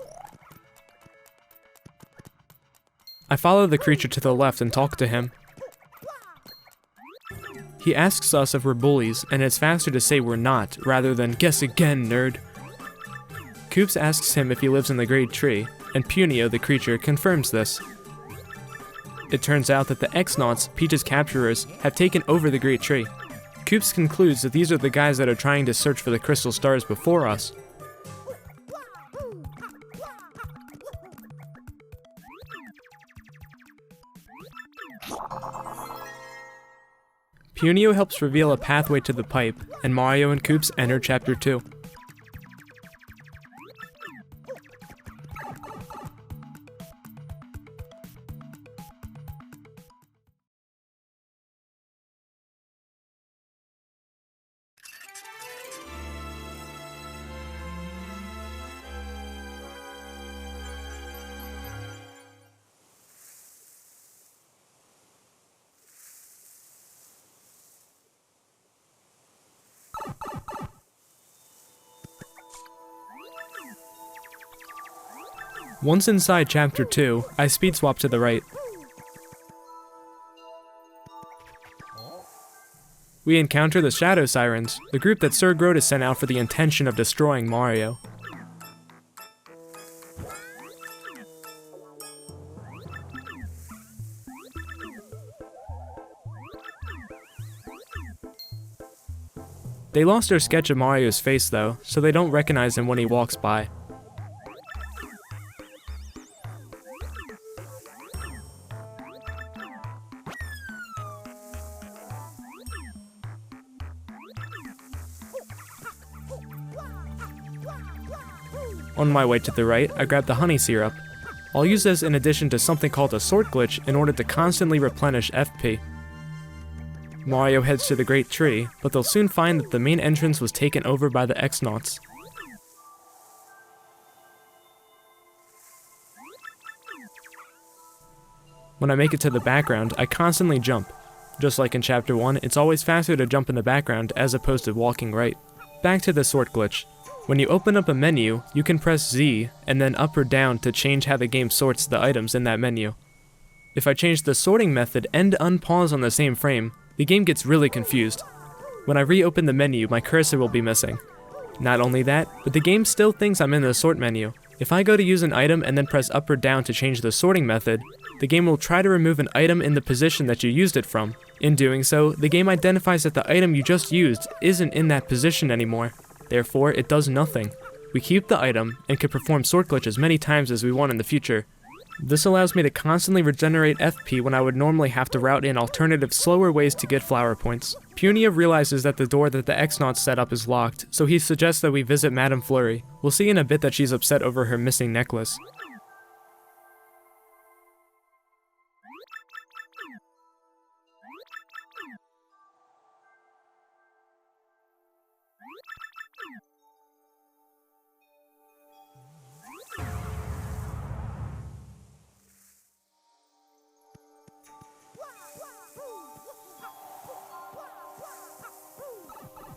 I follow the creature to the left and talk to him. He asks us if we're bullies, and it's faster to say we're not, rather than guess again, nerd. Koops asks him if he lives in the Great Tree, and Punio, the creature, confirms this. It turns out that the X-Nauts, Peach's capturers, have taken over the Great Tree. Koops concludes that these are the guys that are trying to search for the crystal stars before us. Punio helps reveal a pathway to the pipe, and Mario and Koops enter Chapter 2. Once inside Chapter 2, I speed swap to the right. We encounter the Shadow Sirens, the group that Sir Grotus sent out for the intention of destroying Mario. They lost their sketch of Mario's face though, so they don't recognize him when he walks by. On my way to the right, I grab the honey syrup. I'll use this in addition to something called a sort glitch in order to constantly replenish FP. Mario heads to the Great Tree, but they'll soon find that the main entrance was taken over by the X-Nauts. When I make it to the background, I constantly jump. Just like in Chapter 1, it's always faster to jump in the background as opposed to walking right. Back to the sort glitch. When you open up a menu, you can press Z and then up or down to change how the game sorts the items in that menu. If I change the sorting method and unpause on the same frame, the game gets really confused. When I reopen the menu, my cursor will be missing. Not only that, but the game still thinks I'm in the sort menu. If I go to use an item and then press up or down to change the sorting method, the game will try to remove an item in the position that you used it from. In doing so, the game identifies that the item you just used isn't in that position anymore. Therefore, it does nothing. We keep the item and can perform sort glitches many times as we want in the future. This allows me to constantly regenerate FP when I would normally have to route in alternative, slower ways to get flower points. Punia realizes that the door that the X-Nauts set up is locked, so he suggests that we visit Madame Flurry. We'll see in a bit that she's upset over her missing necklace.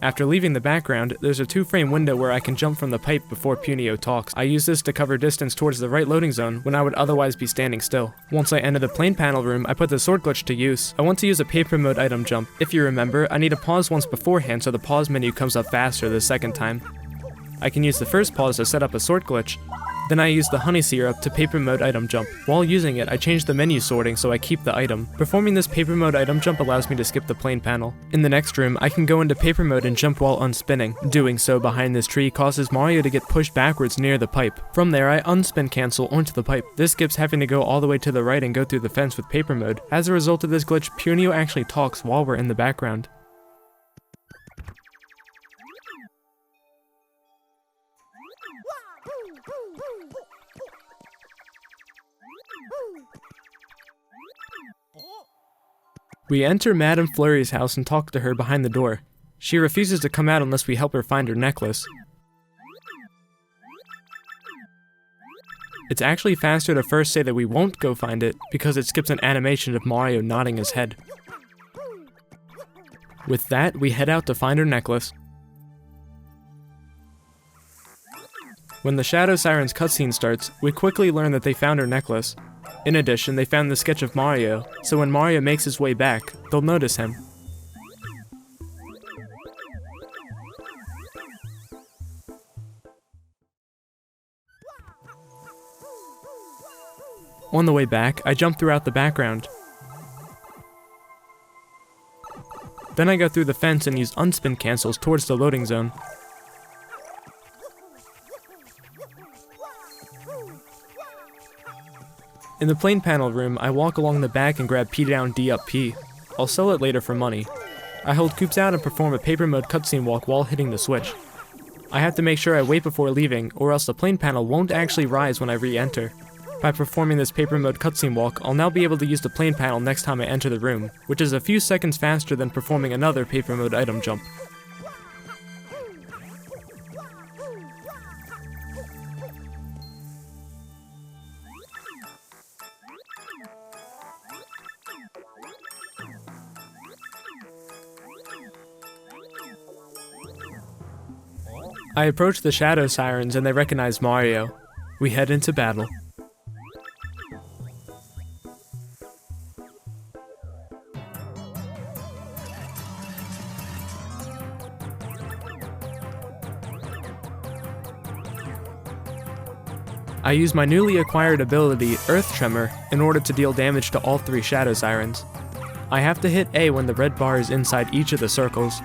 After leaving the background, there's a 2-frame window where I can jump from the pipe before Punio talks. I use this to cover distance towards the right loading zone when I would otherwise be standing still. Once I enter the plane panel room, I put the sort glitch to use. I want to use a paper mode item jump. If you remember, I need to pause once beforehand so the pause menu comes up faster the second time. I can use the first pause to set up a sort glitch. Then I use the honey syrup to paper mode item jump. While using it, I change the menu sorting so I keep the item. Performing this paper mode item jump allows me to skip the plane panel. In the next room, I can go into paper mode and jump while unspinning. Doing so behind this tree causes Mario to get pushed backwards near the pipe. From there, I unspin cancel onto the pipe. This skips having to go all the way to the right and go through the fence with paper mode. As a result of this glitch, Punio actually talks while we're in the background. We enter Madame Flurry's house and talk to her behind the door. She refuses to come out unless we help her find her necklace. It's actually faster to first say that we won't go find it, because it skips an animation of Mario nodding his head. With that, we head out to find her necklace. When the Shadow Sirens cutscene starts, we quickly learn that they found her necklace. In addition, they found the sketch of Mario, so when Mario makes his way back, they'll notice him. On the way back, I jump throughout the background. Then I go through the fence and use unspin cancels towards the loading zone. In the plane panel room, I walk along the back and grab P down D up P. I'll sell it later for money. I hold Coops out and perform a paper mode cutscene walk while hitting the switch. I have to make sure I wait before leaving, or else the plane panel won't actually rise when I re-enter. By performing this paper mode cutscene walk, I'll now be able to use the plane panel next time I enter the room, which is a few seconds faster than performing another paper mode item jump. I approach the Shadow Sirens and they recognize Mario. We head into battle. I use my newly acquired ability, Earth Tremor, in order to deal damage to all 3 Shadow Sirens. I have to hit A when the red bar is inside each of the circles.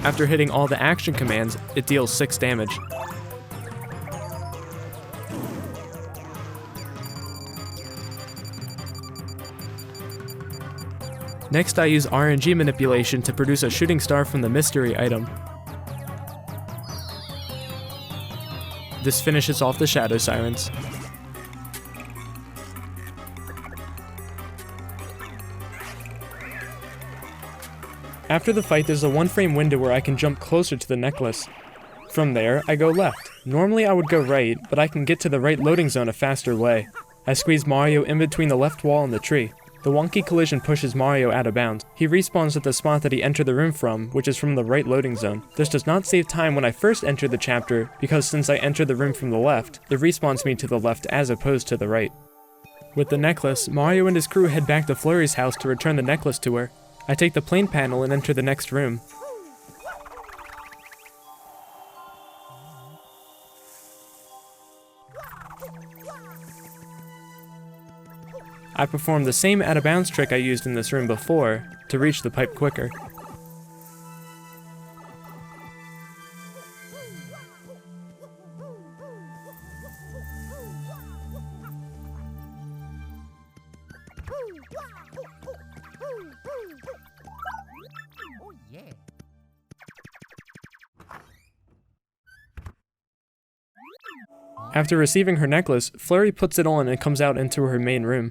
After hitting all the action commands, it deals 6 damage. Next, I use RNG manipulation to produce a shooting star from the mystery item. This finishes off the Shadow Sirens. After the fight, there's a 1-frame window where I can jump closer to the necklace. From there, I go left. Normally I would go right, but I can get to the right loading zone a faster way. I squeeze Mario in between the left wall and the tree. The wonky collision pushes Mario out of bounds. He respawns at the spot that he entered the room from, which is from the right loading zone. This does not save time when I first enter the chapter, because since I entered the room from the left, it respawns me to the left as opposed to the right. With the necklace, Mario and his crew head back to Flurry's house to return the necklace to her. I take the plane panel and enter the next room. I perform the same out-of-bounds trick I used in this room before to reach the pipe quicker. After receiving her necklace, Flurry puts it on and comes out into her main room.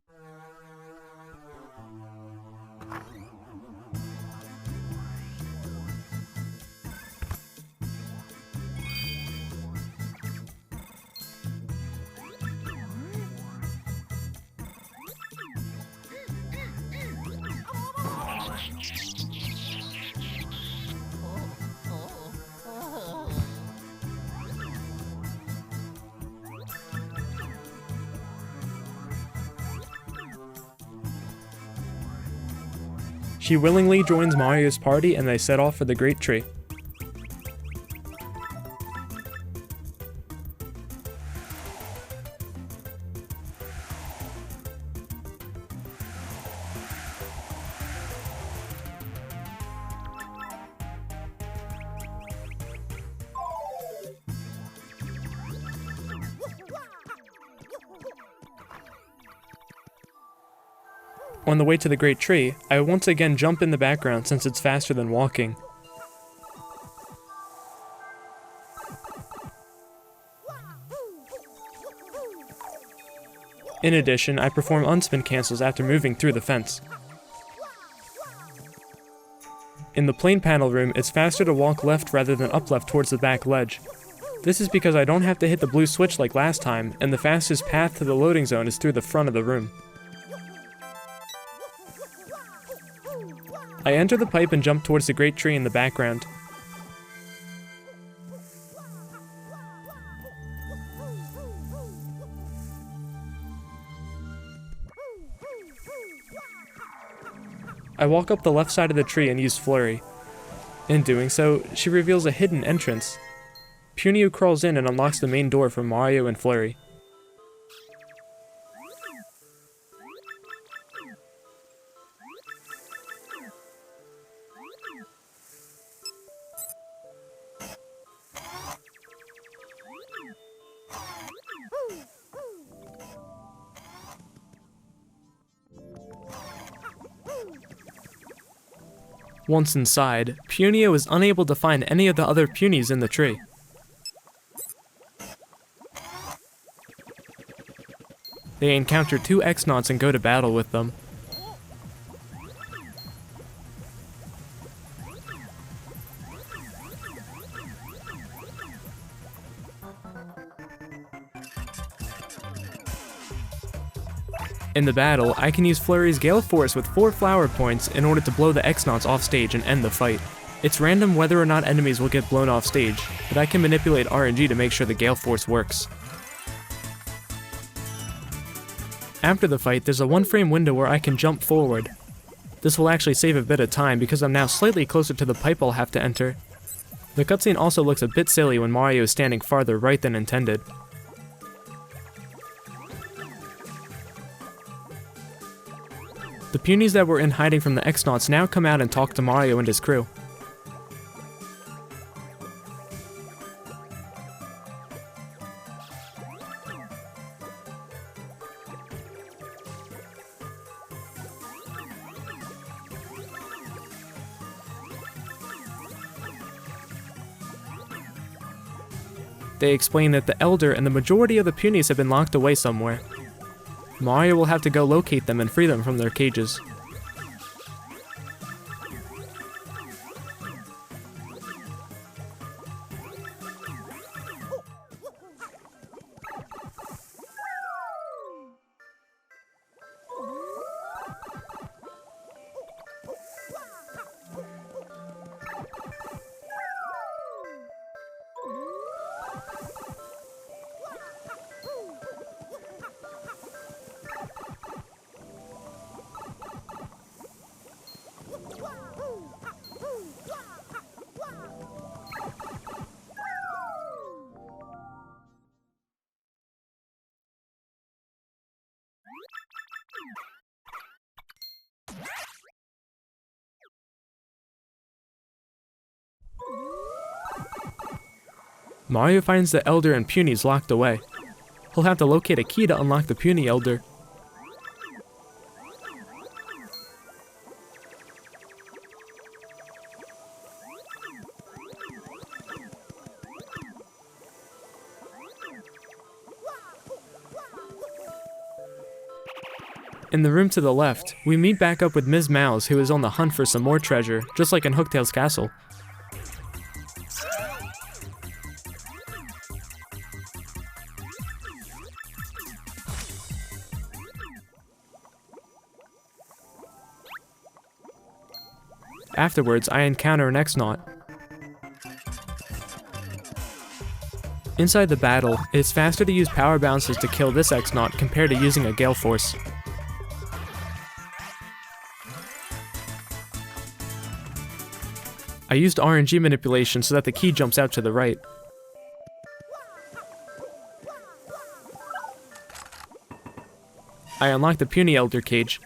She willingly joins Mario's party and they set off for the Great Tree. On the way to the Great Tree, I once again jump in the background since it's faster than walking. In addition, I perform unspin cancels after moving through the fence. In the plane panel room, it's faster to walk left rather than up left towards the back ledge. This is because I don't have to hit the blue switch like last time, and the fastest path to the loading zone is through the front of the room. I enter the pipe and jump towards the Great Tree in the background. I walk up the left side of the tree and use Flurry. In doing so, she reveals a hidden entrance. Punio crawls in and unlocks the main door for Mario and Flurry. Once inside, Punio is unable to find any of the other Punies in the tree. They encounter 2 X-Nauts and go to battle with them. In the battle, I can use Flurry's Gale Force with 4 flower points in order to blow the X-Nauts off stage and end the fight. It's random whether or not enemies will get blown off stage, but I can manipulate RNG to make sure the Gale Force works. After the fight, there's a 1-frame window where I can jump forward. This will actually save a bit of time because I'm now slightly closer to the pipe I'll have to enter. The cutscene also looks a bit silly when Mario is standing farther right than intended. The Punies that were in hiding from the X-Nauts now come out and talk to Mario and his crew. They explain that the Elder and the majority of the Punies have been locked away somewhere. Mario will have to go locate them and free them from their cages. Mario finds the Elder and Punies locked away. He'll have to locate a key to unlock the Puny Elder. In the room to the left, we meet back up with Ms. Mouse, who is on the hunt for some more treasure, just like in Hooktail's castle. Afterwards, I encounter an X-Naut. Inside the battle, it's faster to use power bounces to kill this X-Naut compared to using a Gale Force. I used RNG manipulation so that the key jumps out to the right. I unlocked the Puny Elder cage.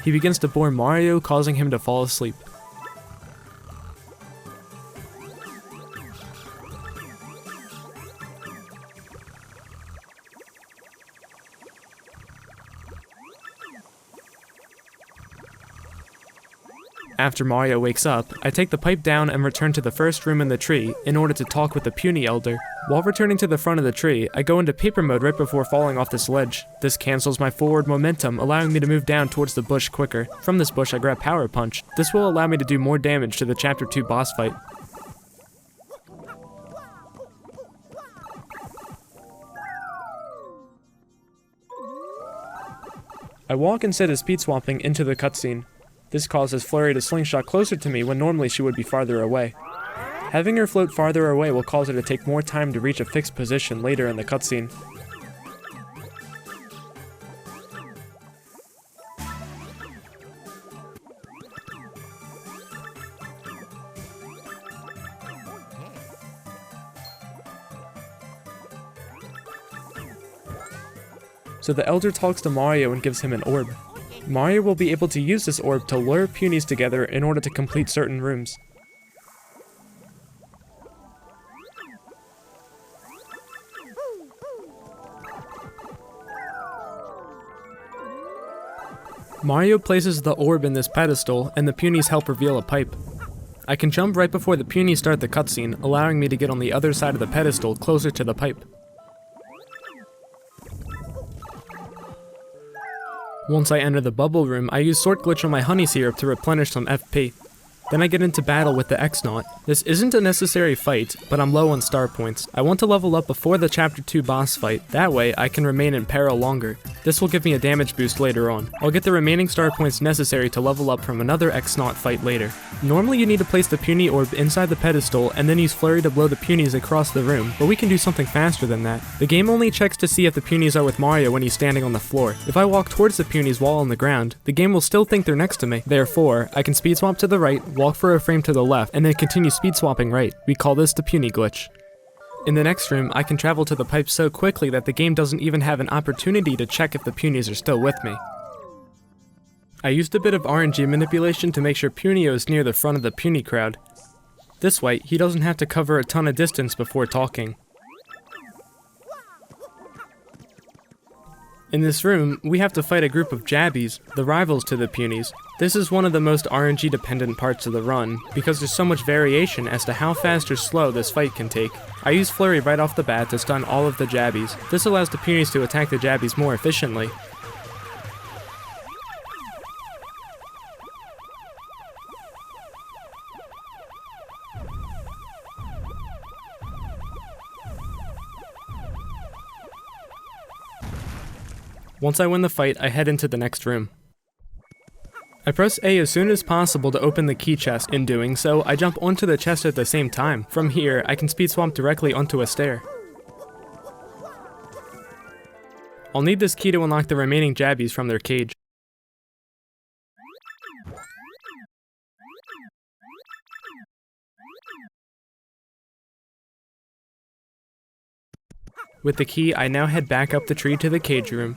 He begins to bore Mario, causing him to fall asleep. After Mario wakes up, I take the pipe down and return to the first room in the tree in order to talk with the Puny Elder. While returning to the front of the tree, I go into paper mode right before falling off this ledge. This cancels my forward momentum, allowing me to move down towards the bush quicker. From this bush I grab Power Punch. This will allow me to do more damage to the Chapter 2 boss fight. I walk instead of speed swapping into the cutscene. This causes Flurry to slingshot closer to me when normally she would be farther away. Having her float farther away will cause her to take more time to reach a fixed position later in the cutscene. So the Elder talks to Mario and gives him an orb. Mario will be able to use this orb to lure Punies together in order to complete certain rooms. Mario places the orb in this pedestal, and the Punies help reveal a pipe. I can jump right before the Punies start the cutscene, allowing me to get on the other side of the pedestal closer to the pipe. Once I enter the bubble room, I use Sort Glitch on my honey syrup to replenish some FP. Then I get into battle with the X-Naut. This isn't a necessary fight, but I'm low on star points. I want to level up before the Chapter 2 boss fight, that way I can remain in peril longer. This will give me a damage boost later on. I'll get the remaining star points necessary to level up from another X-Naut fight later. Normally you need to place the Puny orb inside the pedestal and then use Flurry to blow the Punies across the room, but we can do something faster than that. The game only checks to see if the Punies are with Mario when he's standing on the floor. If I walk towards the Punies while on the ground, the game will still think they're next to me. Therefore, I can speed swap to the right, walk for a frame to the left, and then continue speed swapping right. We call this the Puny glitch. In the next room, I can travel to the pipe so quickly that the game doesn't even have an opportunity to check if the Punies are still with me. I used a bit of RNG manipulation to make sure Punio is near the front of the Puny crowd. This way, he doesn't have to cover a ton of distance before talking. In this room, we have to fight a group of Jabbies, the rivals to the Punies. This is one of the most RNG dependent parts of the run, because there's so much variation as to how fast or slow this fight can take. I use Flurry right off the bat to stun all of the Jabbies. This allows the Punies to attack the Jabbies more efficiently. Once I win the fight, I head into the next room. I press A as soon as possible to open the key chest. In doing so, I jump onto the chest at the same time. From here, I can speed swap directly onto a stair. I'll need this key to unlock the remaining Jabbies from their cage. With the key, I now head back up the tree to the cage room.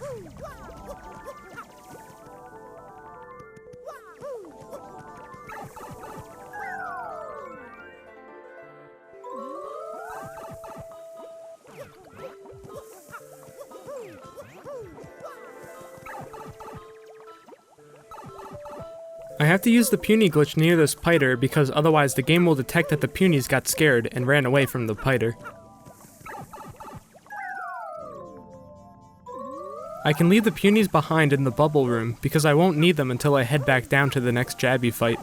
I have to use the puny glitch near this Piter because otherwise the game will detect that the punies got scared and ran away from the Piter. I can leave the punies behind in the bubble room because I won't need them until I head back down to the next Jabby fight.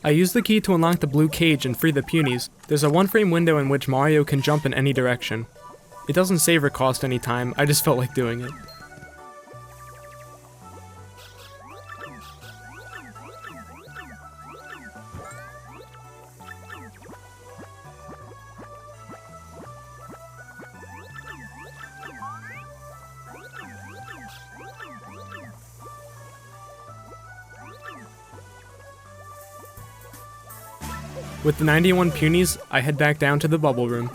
I use the key to unlock the blue cage and free the punies. There's a 1-frame window in which Mario can jump in any direction. It doesn't save or cost any time, I just felt like doing it. With the 91 punies, I head back down to the bubble room.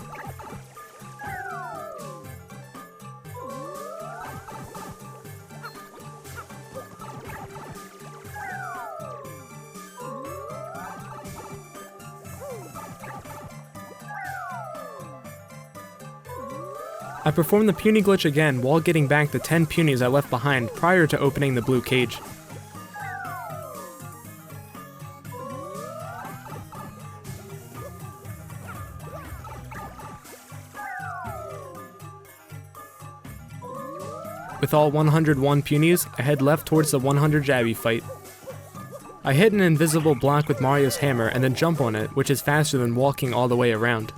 I perform the puny glitch again while getting back the 10 punies I left behind prior to opening the blue cage. With all 101 punies, I head left towards the 100 Jabby fight. I hit an invisible block with Mario's hammer and then jump on it, which is faster than walking all the way around.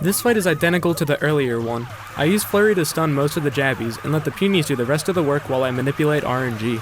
This fight is identical to the earlier one. I use Flurry to stun most of the Jabbies and let the punies do the rest of the work while I manipulate RNG.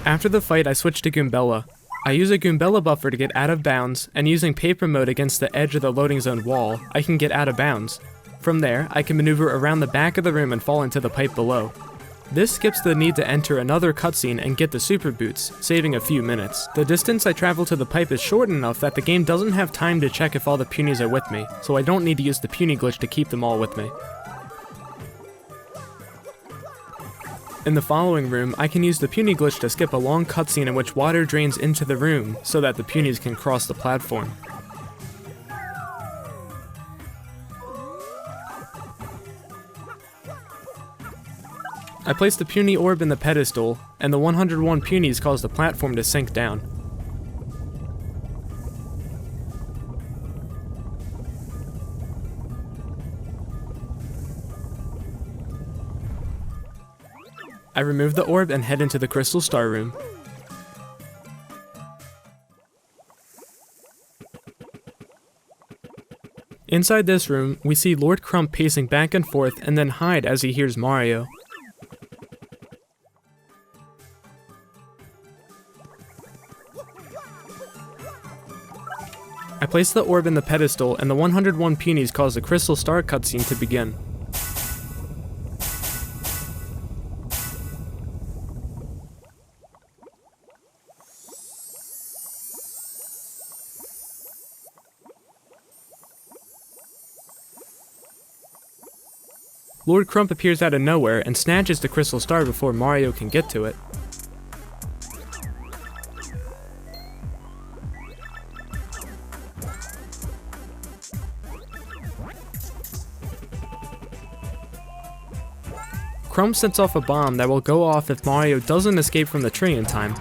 After the fight, I switch to Goombella. I use a Goombella buffer to get out of bounds, and using paper mode against the edge of the loading zone wall, I can get out of bounds. From there, I can maneuver around the back of the room and fall into the pipe below. This skips the need to enter another cutscene and get the super boots, saving a few minutes. The distance I travel to the pipe is short enough that the game doesn't have time to check if all the punies are with me, so I don't need to use the puny glitch to keep them all with me. In the following room, I can use the puny glitch to skip a long cutscene in which water drains into the room so that the punies can cross the platform. I place the puny orb in the pedestal, and the 101 punies cause the platform to sink down. I remove the orb and head into the Crystal Star Room. Inside this room, we see Lord Crump pacing back and forth and then hide as he hears Mario. I place the orb in the pedestal and the 101 peonies cause the Crystal Star cutscene to begin. Lord Crump appears out of nowhere and snatches the Crystal Star before Mario can get to it. Crump sets off a bomb that will go off if Mario doesn't escape from the tree in time.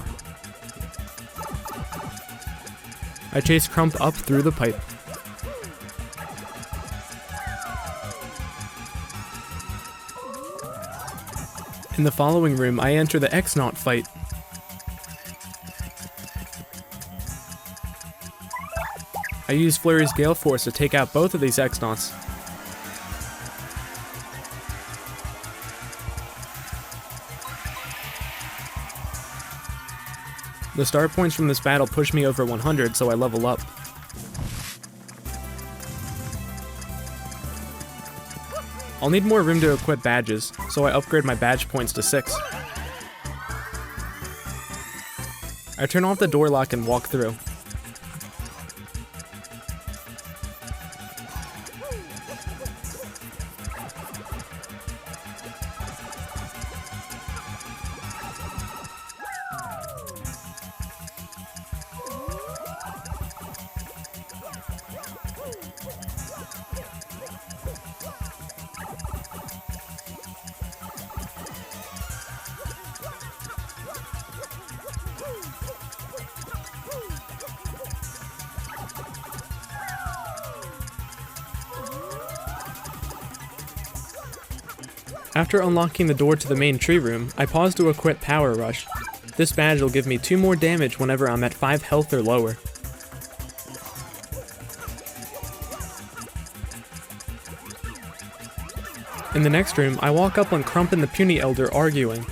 I chase Crump up through the pipe. In the following room, I enter the X-Naut fight. I use Flurry's Gale Force to take out both of these X-Nauts. The star points from this battle push me over 100, so I level up. I'll need more room to equip badges, so I upgrade my badge points to 6. I turn off the door lock and walk through. After unlocking the door to the main tree room, I pause to equip Power Rush. This badge will give me 2 more damage whenever I'm at 5 health or lower. In the next room, I walk up on Crump and the Puny Elder arguing.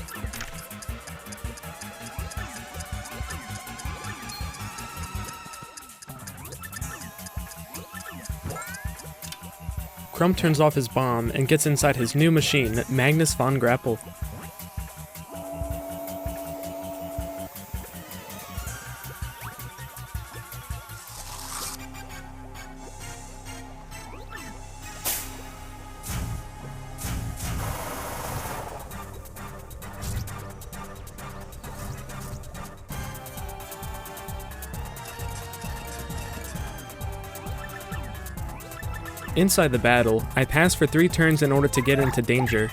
Crump turns off his bomb and gets inside his new machine, Magnus von Grapple. Inside the battle, I pass for 3 turns in order to get into danger.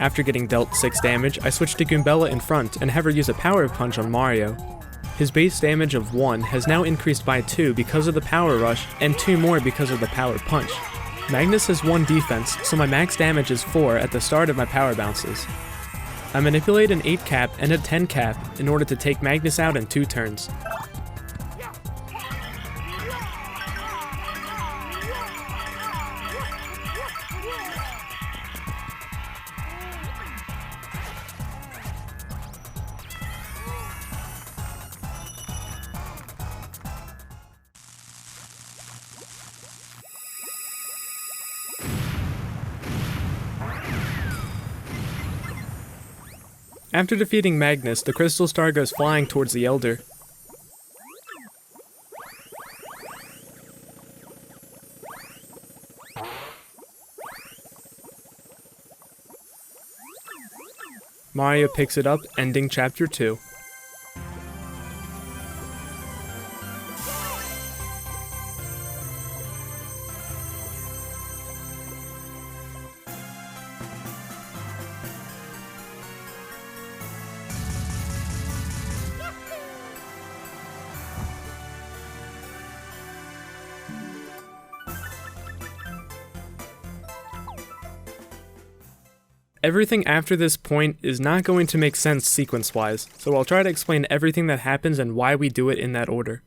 After getting dealt 6 damage, I switch to Goombella in front and have her use a Power Punch on Mario. His base damage of 1 has now increased by 2 because of the Power Rush, and 2 more because of the Power Punch. Magnus has 1 defense, so my max damage is 4 at the start of my power bounces. I manipulate an 8 cap and a 10 cap in order to take Magnus out in 2 turns. After defeating Magnus, the Crystal Star goes flying towards the Elder. Mario picks it up, ending Chapter 2. Everything after this point is not going to make sense sequence-wise, so I'll try to explain everything that happens and why we do it in that order.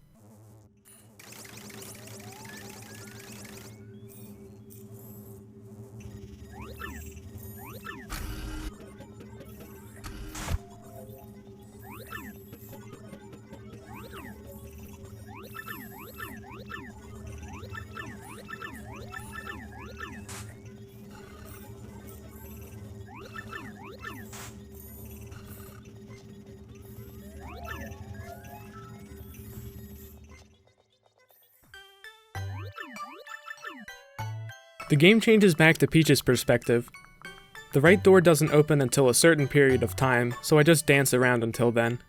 The game changes back to Peach's perspective. The right door doesn't open until a certain period of time, so I just dance around until then.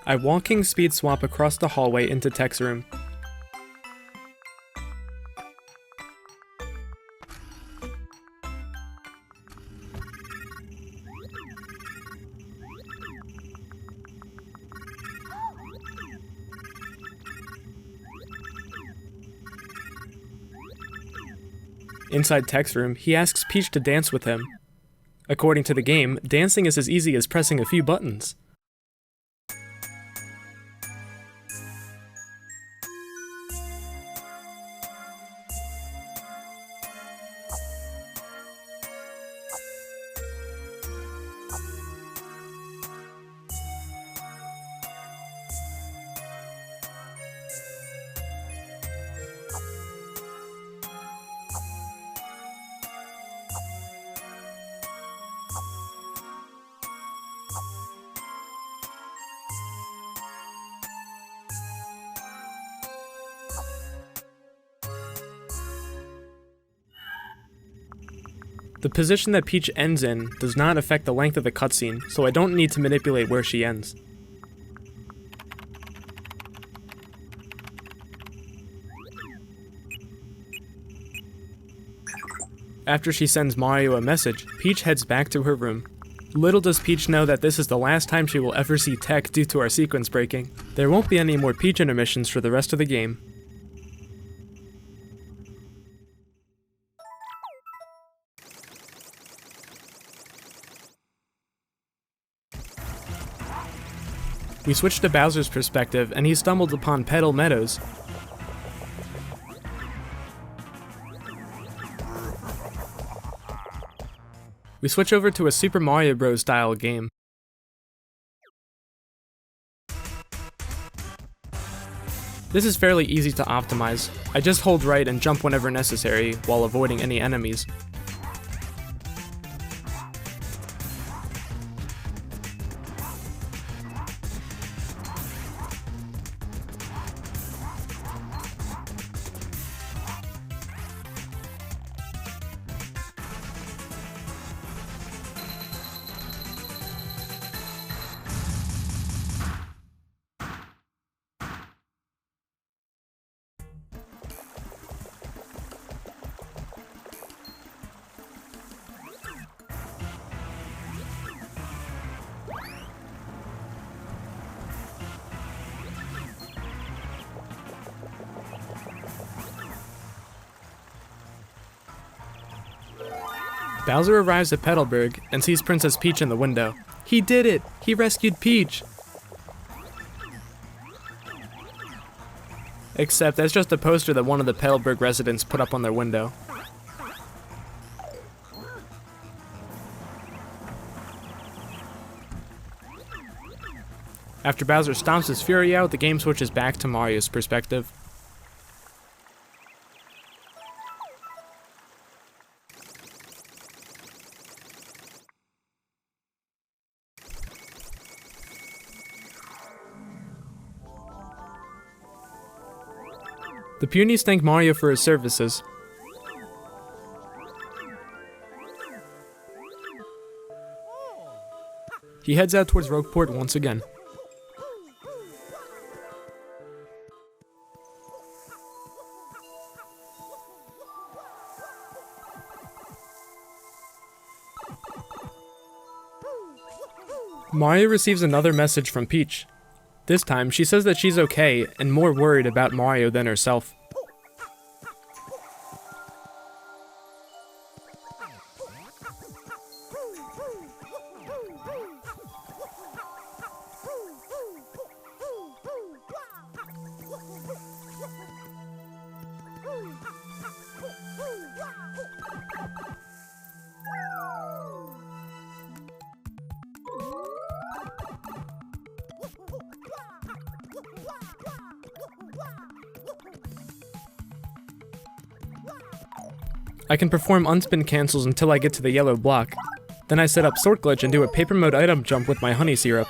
I walking speed swap across the hallway into Tech's room. Inside Tech's room, he asks Peach to dance with him. According to the game, dancing is as easy as pressing a few buttons. The position that Peach ends in does not affect the length of the cutscene, so I don't need to manipulate where she ends. After she sends Mario a message, Peach heads back to her room. Little does Peach know that this is the last time she will ever see Tech due to our sequence breaking. There won't be any more Peach intermissions for the rest of the game. We switch to Bowser's perspective, and he stumbled upon Petal Meadows. We switch over to a Super Mario Bros. Style game. This is fairly easy to optimize. I just hold right and jump whenever necessary, while avoiding any enemies. Bowser arrives at Petalburg and sees Princess Peach in the window. He did it! He rescued Peach! Except that's just a poster that one of the Petalburg residents put up on their window. After Bowser stomps his fury out, the game switches back to Mario's perspective. The Punies thank Mario for his services. He heads out towards Rogueport once again. Mario receives another message from Peach. This time, she says that she's okay and more worried about Mario than herself. I can perform unspin cancels until I get to the yellow block. Then I set up sort glitch and do a paper mode item jump with my honey syrup.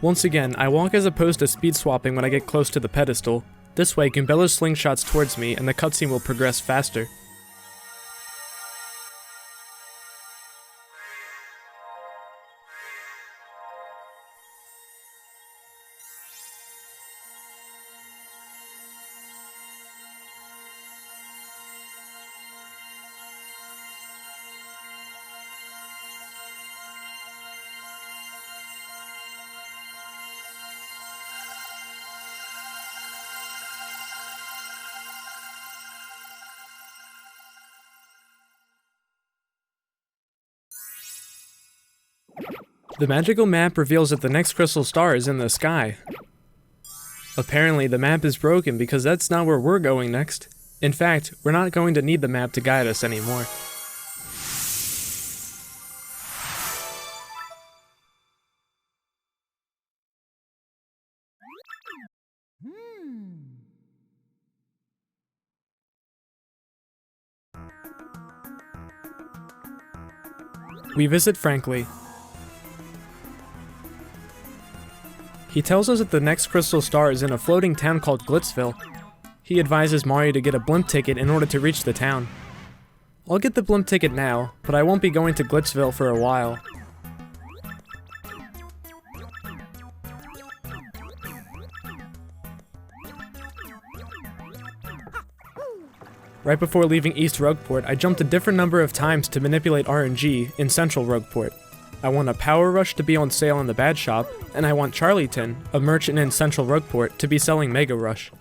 Once again, I walk as opposed to speed swapping when I get close to the pedestal. This way, Goombella slingshots towards me and the cutscene will progress faster. The magical map reveals that the next crystal star is in the sky. Apparently, the map is broken because that's not where we're going next. In fact, we're not going to need the map to guide us anymore. We visit Frankly. He tells us that the next crystal star is in a floating town called Glitzville. He advises Mario to get a blimp ticket in order to reach the town. I'll get the blimp ticket now, but I won't be going to Glitzville for a while. Right before leaving East Rogueport, I jumped a different number of times to manipulate RNG in Central Rogueport. I want a Power Rush to be on sale in the Bad Shop, and I want Charlieton, a merchant in Central Rogueport, to be selling Mega Rush.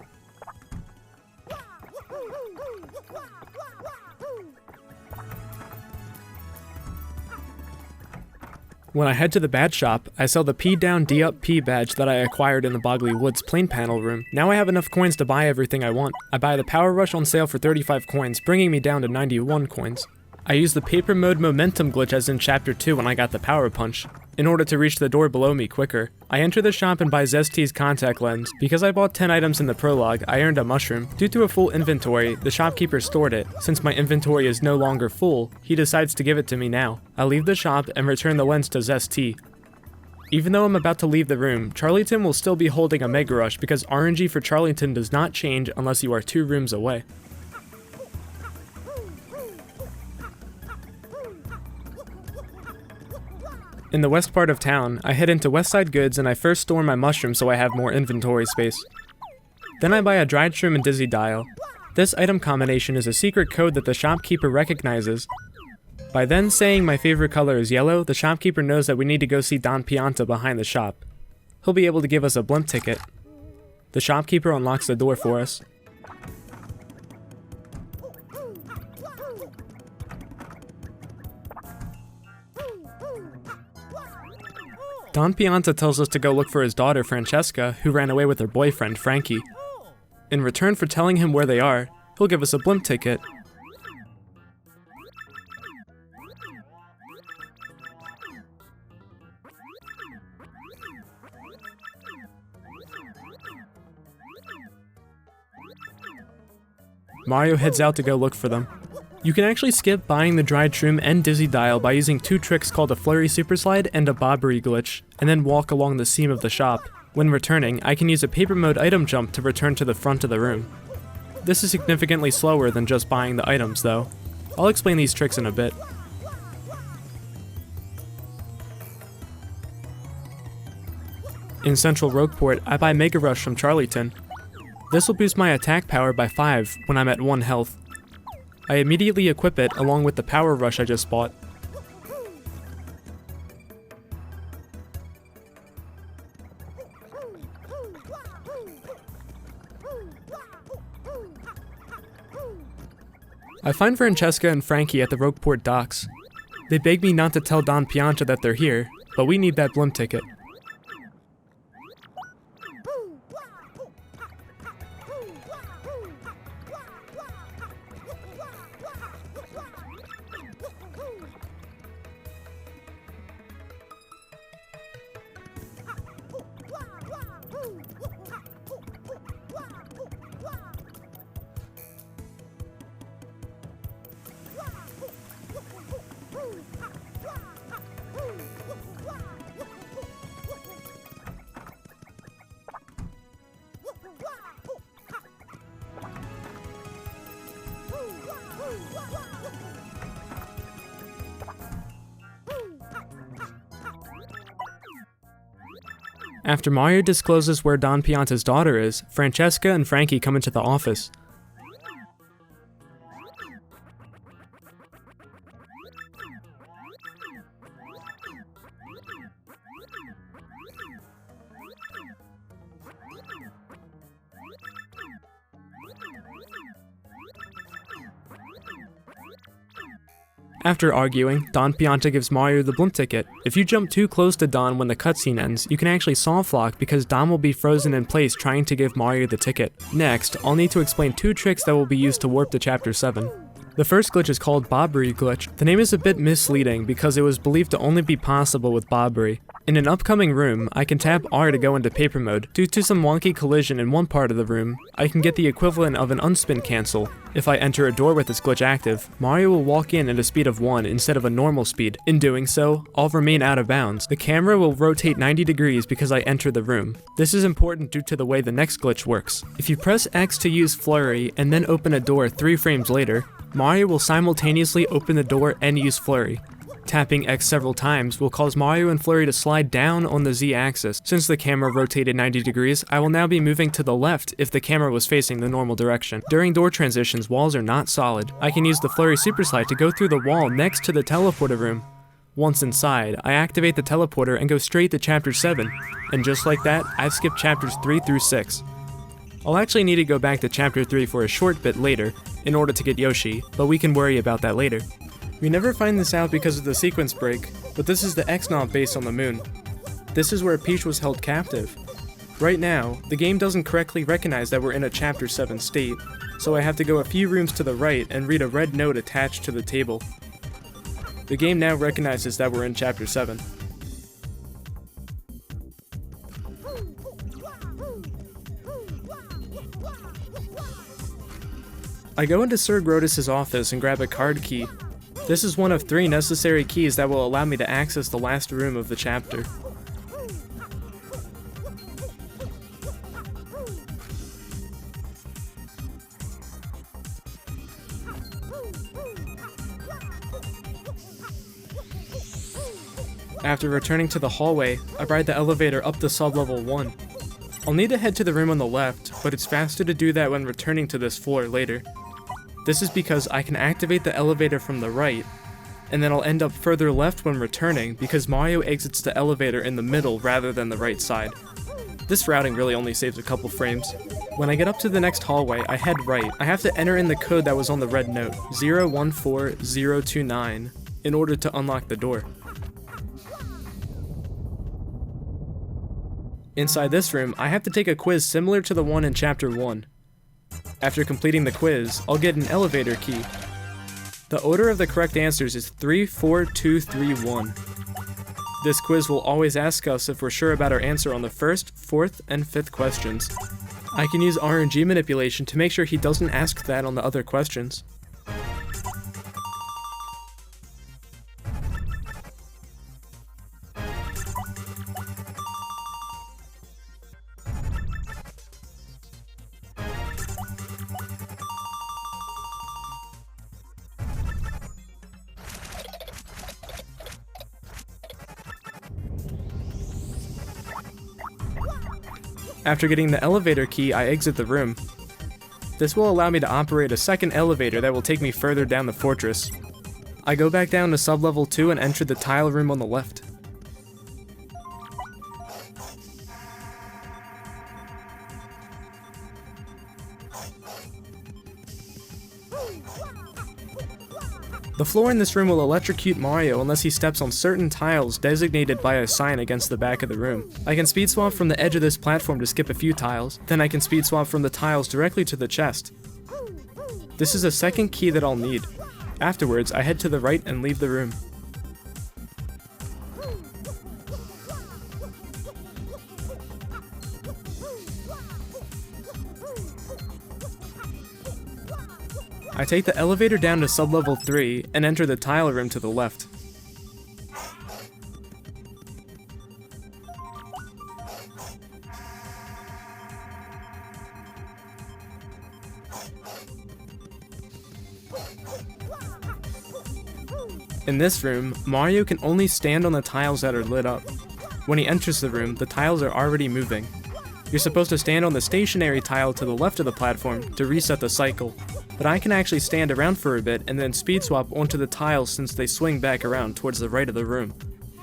When I head to the Bad Shop, I sell the P down D up P badge that I acquired in the Bogley Woods plane panel room. Now I have enough coins to buy everything I want. I buy the Power Rush on sale for 35 coins, bringing me down to 91 coins. I used the paper mode momentum glitch as in chapter 2 when I got the power punch, in order to reach the door below me quicker. I enter the shop and buy Zest's contact lens. Because I bought 10 items in the prologue, I earned a mushroom. Due to a full inventory, the shopkeeper stored it. Since my inventory is no longer full, he decides to give it to me now. I leave the shop and return the lens to Zest. Even though I'm about to leave the room, Charlieton will still be holding a Mega Rush because RNG for Charlieton does not change unless you are 2 rooms away. In the west part of town, I head into Westside Goods and I first store my mushrooms so I have more inventory space. Then I buy a dried shroom and dizzy dial. This item combination is a secret code that the shopkeeper recognizes. By then saying my favorite color is yellow, the shopkeeper knows that we need to go see Don Pianta behind the shop. He'll be able to give us a blimp ticket. The shopkeeper unlocks the door for us. Don Pianta tells us to go look for his daughter Francesca, who ran away with her boyfriend Frankie. In return for telling him where they are, he'll give us a blimp ticket. Mario heads out to go look for them. You can actually skip buying the dried shroom and dizzy dial by using two tricks called a flurry super slide and a bobbery glitch, and then walk along the seam of the shop. When returning, I can use a paper mode item jump to return to the front of the room. This is significantly slower than just buying the items though. I'll explain these tricks in a bit. In Central Rogueport, I buy Mega Rush from Charlieton. This will boost my attack power by 5 when I'm at 1 health. I immediately equip it along with the Power Rush I just bought. I find Francesca and Frankie at the Rogueport docks. They beg me not to tell Don Pianta that they're here, but we need that blimp ticket. After Mario discloses where Don Pianta's daughter is, Francesca and Frankie come into the office. After arguing, Don Pianta gives Mario the blimp ticket. If you jump too close to Don when the cutscene ends, you can actually soft lock because Don will be frozen in place trying to give Mario the ticket. Next, I'll need to explain two tricks that will be used to warp to Chapter 7. The first glitch is called Bobbery glitch. The name is a bit misleading because it was believed to only be possible with Bobbery. In an upcoming room, I can tap R to go into paper mode. Due to some wonky collision in one part of the room, I can get the equivalent of an unspin cancel. If I enter a door with this glitch active, Mario will walk in at a speed of 1 instead of a normal speed. In doing so, I'll remain out of bounds. The camera will rotate 90 degrees because I enter the room. This is important due to the way the next glitch works. If you press X to use Flurry and then open a door 3 frames later, Mario will simultaneously open the door and use Flurry. Tapping X several times will cause Mario and Flurry to slide down on the Z axis. Since the camera rotated 90 degrees, I will now be moving to the left if the camera was facing the normal direction. During door transitions, walls are not solid. I can use the Flurry Super Slide to go through the wall next to the teleporter room. Once inside, I activate the teleporter and go straight to Chapter 7. And just like that, I've skipped Chapters 3 through 6. I'll actually need to go back to Chapter 3 for a short bit later, in order to get Yoshi, but we can worry about that later. We never find this out because of the sequence break, but this is the X-Knob base on the moon. This is where Peach was held captive. Right now, the game doesn't correctly recognize that we're in a Chapter 7 state, so I have to go a few rooms to the right and read a red note attached to the table. The game now recognizes that we're in Chapter 7. I go into Sir Grotus' office and grab a card key. This is one of 3 necessary keys that will allow me to access the last room of the chapter. After returning to the hallway, I ride the elevator up to sub-level 1. I'll need to head to the room on the left, but it's faster to do that when returning to this floor later. This is because I can activate the elevator from the right, and then I'll end up further left when returning because Mario exits the elevator in the middle rather than the right side. This routing really only saves a couple frames. When I get up to the next hallway, I head right. I have to enter in the code that was on the red note, 014029, in order to unlock the door. Inside this room, I have to take a quiz similar to the one in Chapter 1. After completing the quiz, I'll get an elevator key. The order of the correct answers is 3, 4, 2, 3, 1. This quiz will always ask us if we're sure about our answer on the first, fourth, and fifth questions. I can use RNG manipulation to make sure he doesn't ask that on the other questions. After getting the elevator key, I exit the room. This will allow me to operate a second elevator that will take me further down the fortress. I go back down to sublevel 2 and enter the tile room on the left. The floor in this room will electrocute Mario unless he steps on certain tiles designated by a sign against the back of the room. I can speed swap from the edge of this platform to skip a few tiles, then I can speed swap from the tiles directly to the chest. This is a second key that I'll need. Afterwards, I head to the right and leave the room. I take the elevator down to sublevel 3 and enter the tile room to the left. In this room, Mario can only stand on the tiles that are lit up. When he enters the room, the tiles are already moving. You're supposed to stand on the stationary tile to the left of the platform to reset the cycle, but I can actually stand around for a bit and then speed swap onto the tiles since they swing back around towards the right of the room.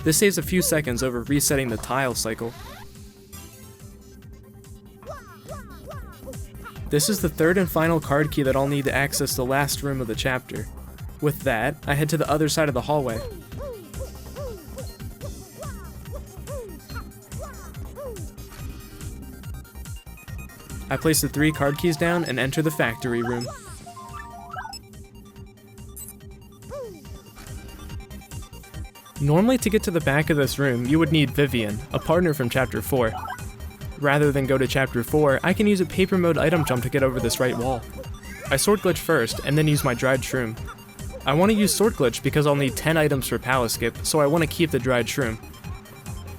This saves a few seconds over resetting the tile cycle. This is the third and final card key that I'll need to access the last room of the chapter. With that, I head to the other side of the hallway. I place the 3 card keys down and enter the factory room. Normally, to get to the back of this room, you would need Vivian, a partner from Chapter 4. Rather than go to Chapter 4, I can use a paper mode item jump to get over this right wall. I sword glitch first, and then use my dried shroom. I want to use sword glitch because I'll need 10 items for palace skip, so I want to keep the dried shroom.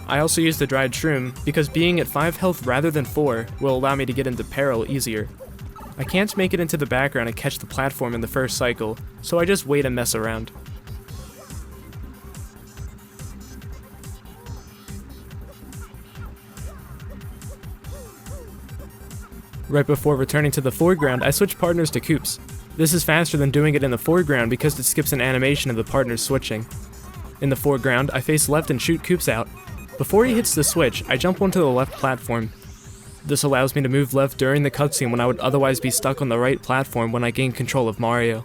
I also use the dried shroom because being at 5 health rather than 4 will allow me to get into peril easier. I can't make it into the background and catch the platform in the first cycle, so I just wait and mess around. Right before returning to the foreground, I switch partners to Koops. This is faster than doing it in the foreground because it skips an animation of the partners switching. In the foreground, I face left and shoot Koops out. Before he hits the switch, I jump onto the left platform. This allows me to move left during the cutscene when I would otherwise be stuck on the right platform when I gain control of Mario.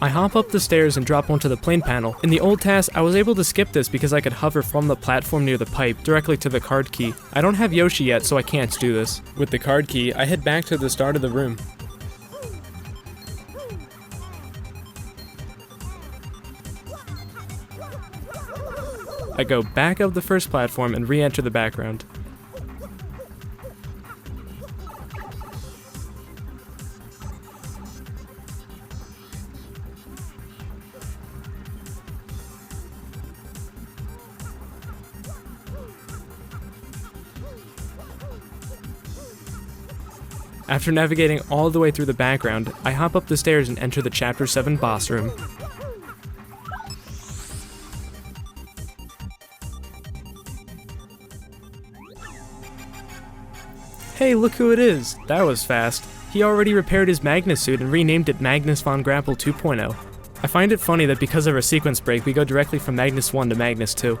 I hop up the stairs and drop onto the plane panel. In the old TAS, I was able to skip this because I could hover from the platform near the pipe directly to the card key. I don't have Yoshi yet, so I can't do this. With the card key, I head back to the start of the room. I go back up the first platform and re-enter the background. After navigating all the way through the background, I hop up the stairs and enter the Chapter 7 boss room. Hey, look who it is! That was fast. He already repaired his Magnus suit and renamed it Magnus von Grapple 2.0. I find it funny that because of our sequence break, we go directly from Magnus 1 to Magnus 2.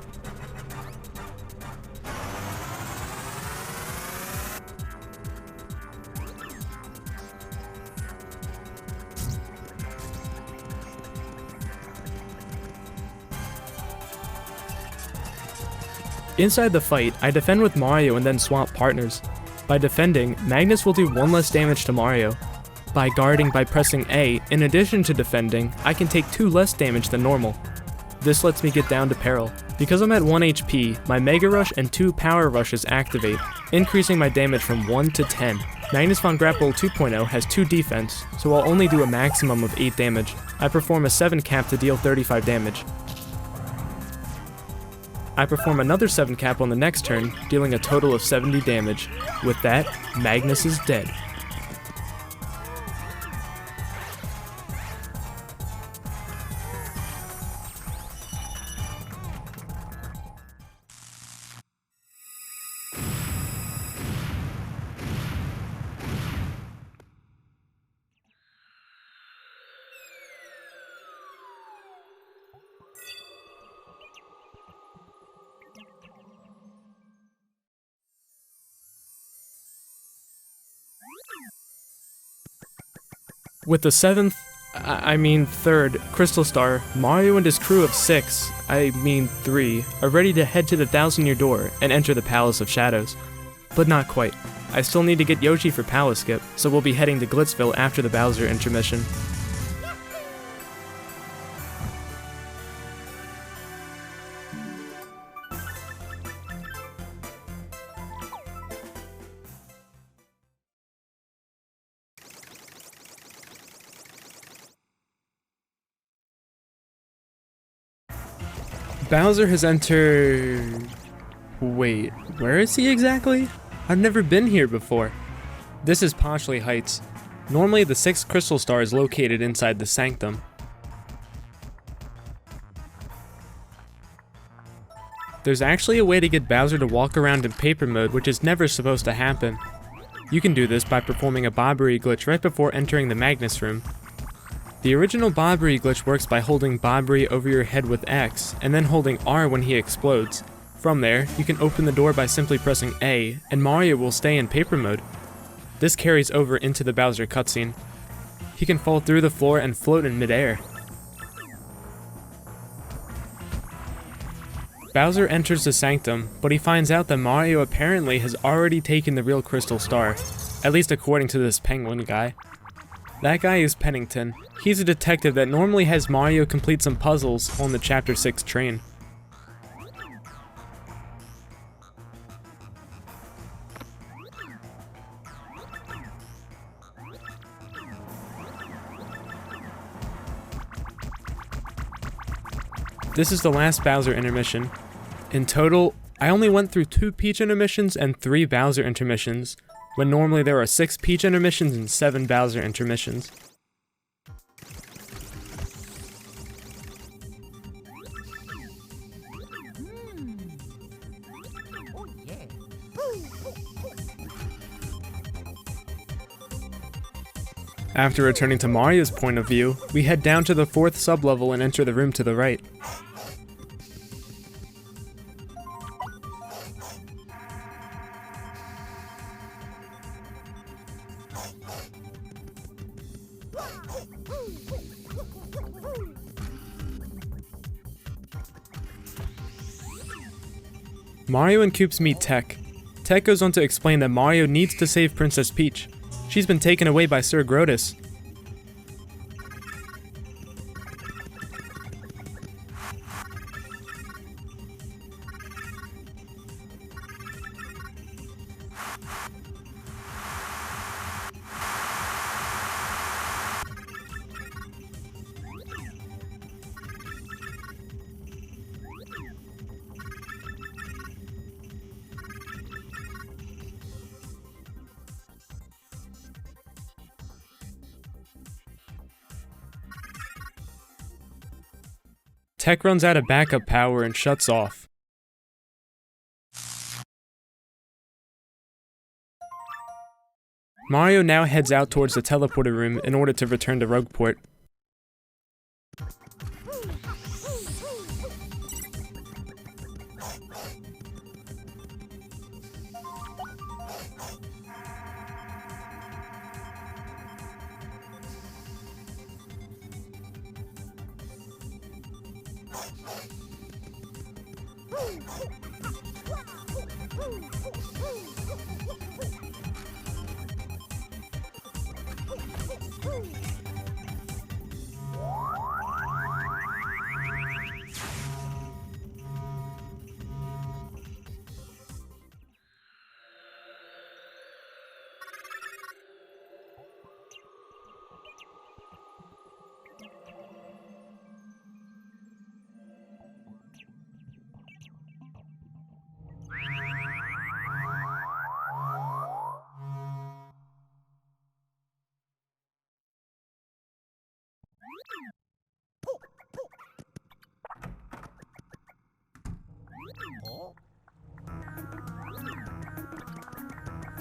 Inside the fight, I defend with Mario and then swap partners. By defending, Magnus will do 1 less damage to Mario. By guarding by pressing A, in addition to defending, I can take 2 less damage than normal. This lets me get down to peril. Because I'm at 1 HP, my Mega Rush and 2 Power Rushes activate, increasing my damage from 1 to 10. Magnus von Grapple 2.0 has 2 defense, so I'll only do a maximum of 8 damage. I perform a 7 cap to deal 35 damage. I perform another 7 cap on the next turn, dealing a total of 70 damage. With that, Magnus is dead. With the third Crystal Star, Mario and his crew of 3, are ready to head to the 1,000-Year Door and enter the Palace of Shadows. But not quite. I still need to get Yoshi for Palace Skip, so we'll be heading to Glitzville after the Bowser intermission. Bowser has entered... Wait, where is he exactly? I've never been here before. This is Poshley Heights. Normally the 6th Crystal Star is located inside the Sanctum. There's actually a way to get Bowser to walk around in paper mode, which is never supposed to happen. You can do this by performing a Bobbery glitch right before entering the Magnus Room. The original Bobbery glitch works by holding Bobbery over your head with X, and then holding R when he explodes. From there, you can open the door by simply pressing A, and Mario will stay in paper mode. This carries over into the Bowser cutscene. He can fall through the floor and float in midair. Bowser enters the Sanctum, but he finds out that Mario apparently has already taken the real Crystal Star, at least according to this penguin guy. That guy is Pennington. He's a detective that normally has Mario complete some puzzles on the Chapter 6 train. This is the last Bowser intermission. In total, I only went through 2 Peach intermissions and 3 Bowser intermissions, when normally there are 6 Peach intermissions and 7 Bowser intermissions. After returning to Mario's point of view, we head down to the 4th sublevel and enter the room to the right. Mario and Koops meet Tech. Tech goes on to explain that Mario needs to save Princess Peach. She's been taken away by Sir Grotus. Tech runs out of backup power and shuts off. Mario now heads out towards the teleporter room in order to return to Rogueport.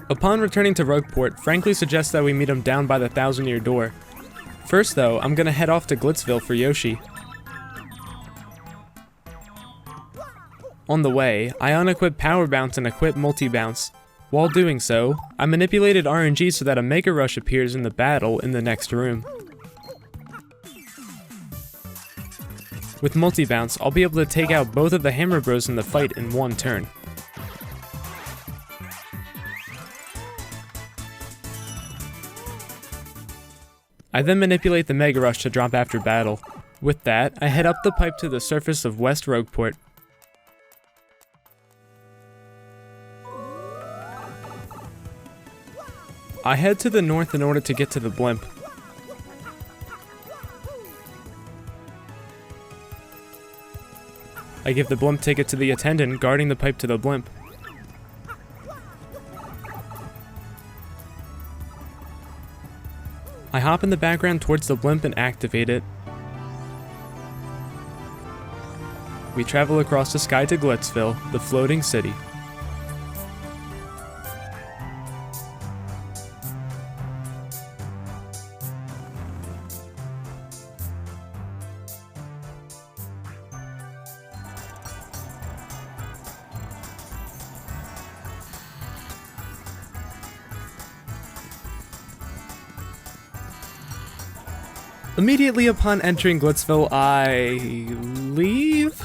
Upon returning to Rogueport, Frankly suggests that we meet him down by the 1,000-Year Door. First though, I'm gonna head off to Glitzville for Yoshi. On the way, I unequip Power Bounce and equip Multi Bounce. While doing so, I manipulated RNG so that a Mega Rush appears in the battle in the next room. With multi-bounce, I'll be able to take out both of the Hammer Bros in the fight in one turn. I then manipulate the Mega Rush to drop after battle. With that, I head up the pipe to the surface of West Rogueport. I head to the north in order to get to the blimp. I give the blimp ticket to the attendant guarding the pipe to the blimp. I hop in the background towards the blimp and activate it. We travel across the sky to Glitzville, the floating city. Immediately upon entering Glitzville, I leave?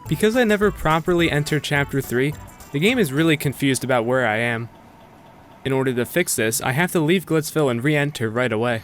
Because I never properly entered Chapter 3, the game is really confused about where I am. In order to fix this, I have to leave Glitzville and re-enter right away.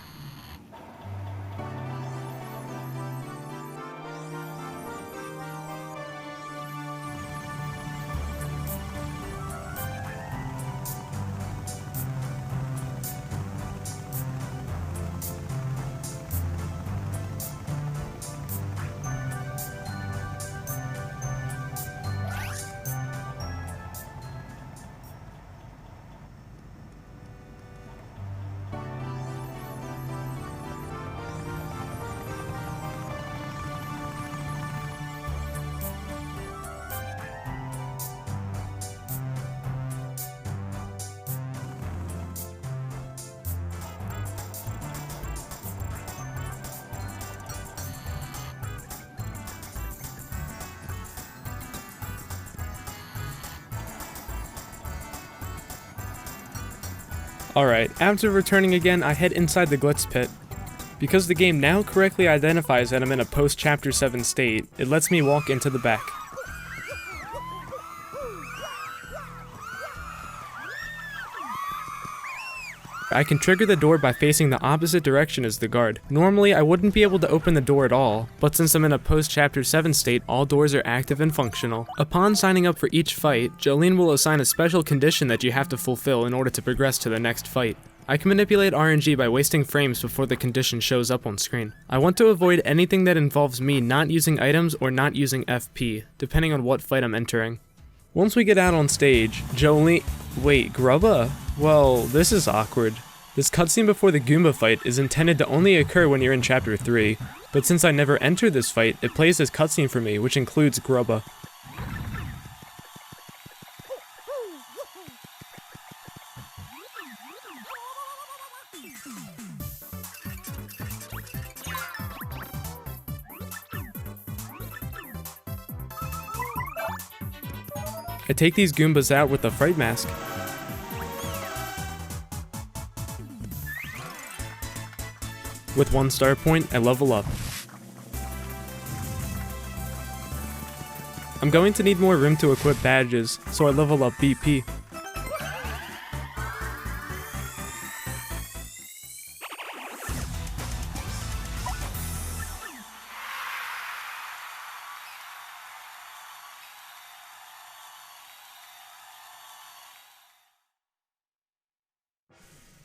Alright, after returning again, I head inside the Glitz Pit. Because the game now correctly identifies that I'm in a post-Chapter 7 state, it lets me walk into the back. I can trigger the door by facing the opposite direction as the guard. Normally, I wouldn't be able to open the door at all, but since I'm in a post-Chapter 7 state, all doors are active and functional. Upon signing up for each fight, Jolene will assign a special condition that you have to fulfill in order to progress to the next fight. I can manipulate RNG by wasting frames before the condition shows up on screen. I want to avoid anything that involves me not using items or not using FP, depending on what fight I'm entering. Once we get out on stage, Jolene— wait, Grubba? Well, this is awkward. This cutscene before the Goomba fight is intended to only occur when you're in Chapter 3, but since I never entered this fight, it plays this cutscene for me, which includes Grubba. I take these Goombas out with the Fright Mask. With 1 star point, I level up. I'm going to need more room to equip badges, so I level up BP.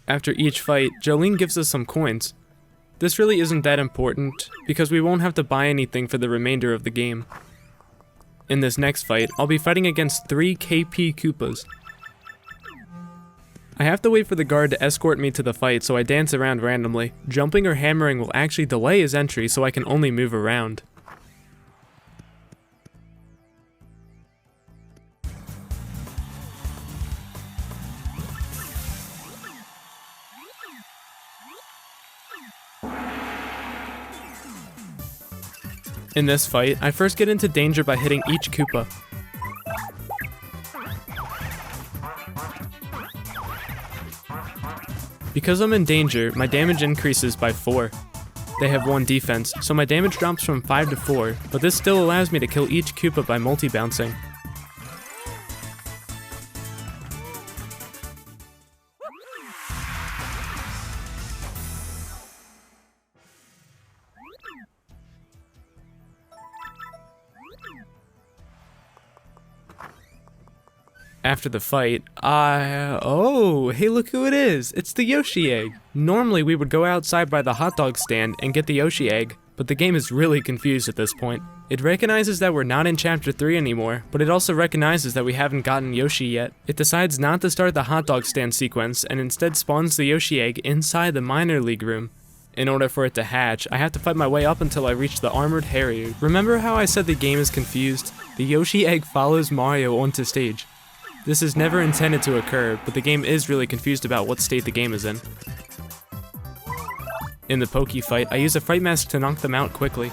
After each fight, Jolene gives us some coins. This really isn't that important, because we won't have to buy anything for the remainder of the game. In this next fight, I'll be fighting against 3 KP Koopas. I have to wait for the guard to escort me to the fight, so I dance around randomly. Jumping or hammering will actually delay his entry, so I can only move around. In this fight, I first get into danger by hitting each Koopa. Because I'm in danger, my damage increases by 4. They have 1 defense, so my damage drops from 5 to 4, but this still allows me to kill each Koopa by multi-bouncing. After the fight, oh, hey, look who it is! It's the Yoshi egg! Normally we would go outside by the hot dog stand and get the Yoshi egg, but the game is really confused at this point. It recognizes that we're not in Chapter 3 anymore, but it also recognizes that we haven't gotten Yoshi yet. It decides not to start the hot dog stand sequence and instead spawns the Yoshi egg inside the minor league room. In order for it to hatch, I have to fight my way up until I reach the armored Harrier. Remember how I said the game is confused? The Yoshi egg follows Mario onto stage. This is never intended to occur, but the game is really confused about what state the game is in. In the Poke fight, I use a Fright Mask to knock them out quickly.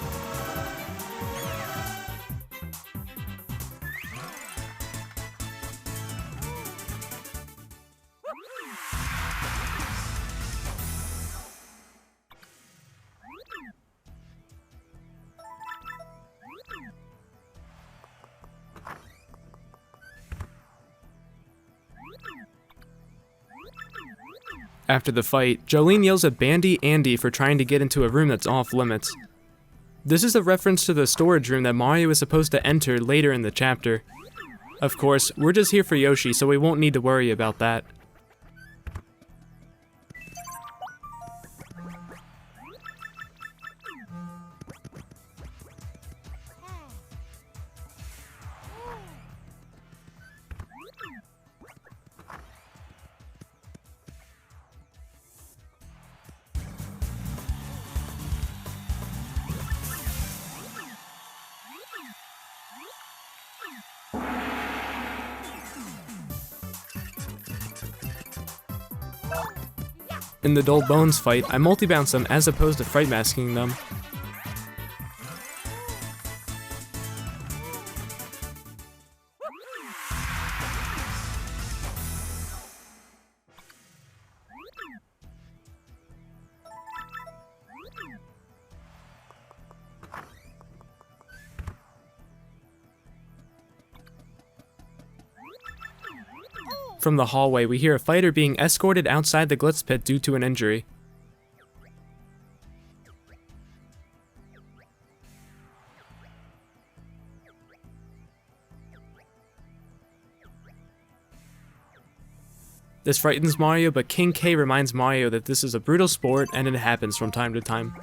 After the fight, Jolene yells at Bandy Andy for trying to get into a room that's off limits. This is a reference to the storage room that Mario is supposed to enter later in the chapter. Of course, we're just here for Yoshi, so we won't need to worry about that. In the Dull Bones fight, I multi-bounce them as opposed to Fright Masking them. From the hallway, we hear a fighter being escorted outside the Glitz Pit due to an injury. This frightens Mario, but King K reminds Mario that this is a brutal sport and it happens from time to time.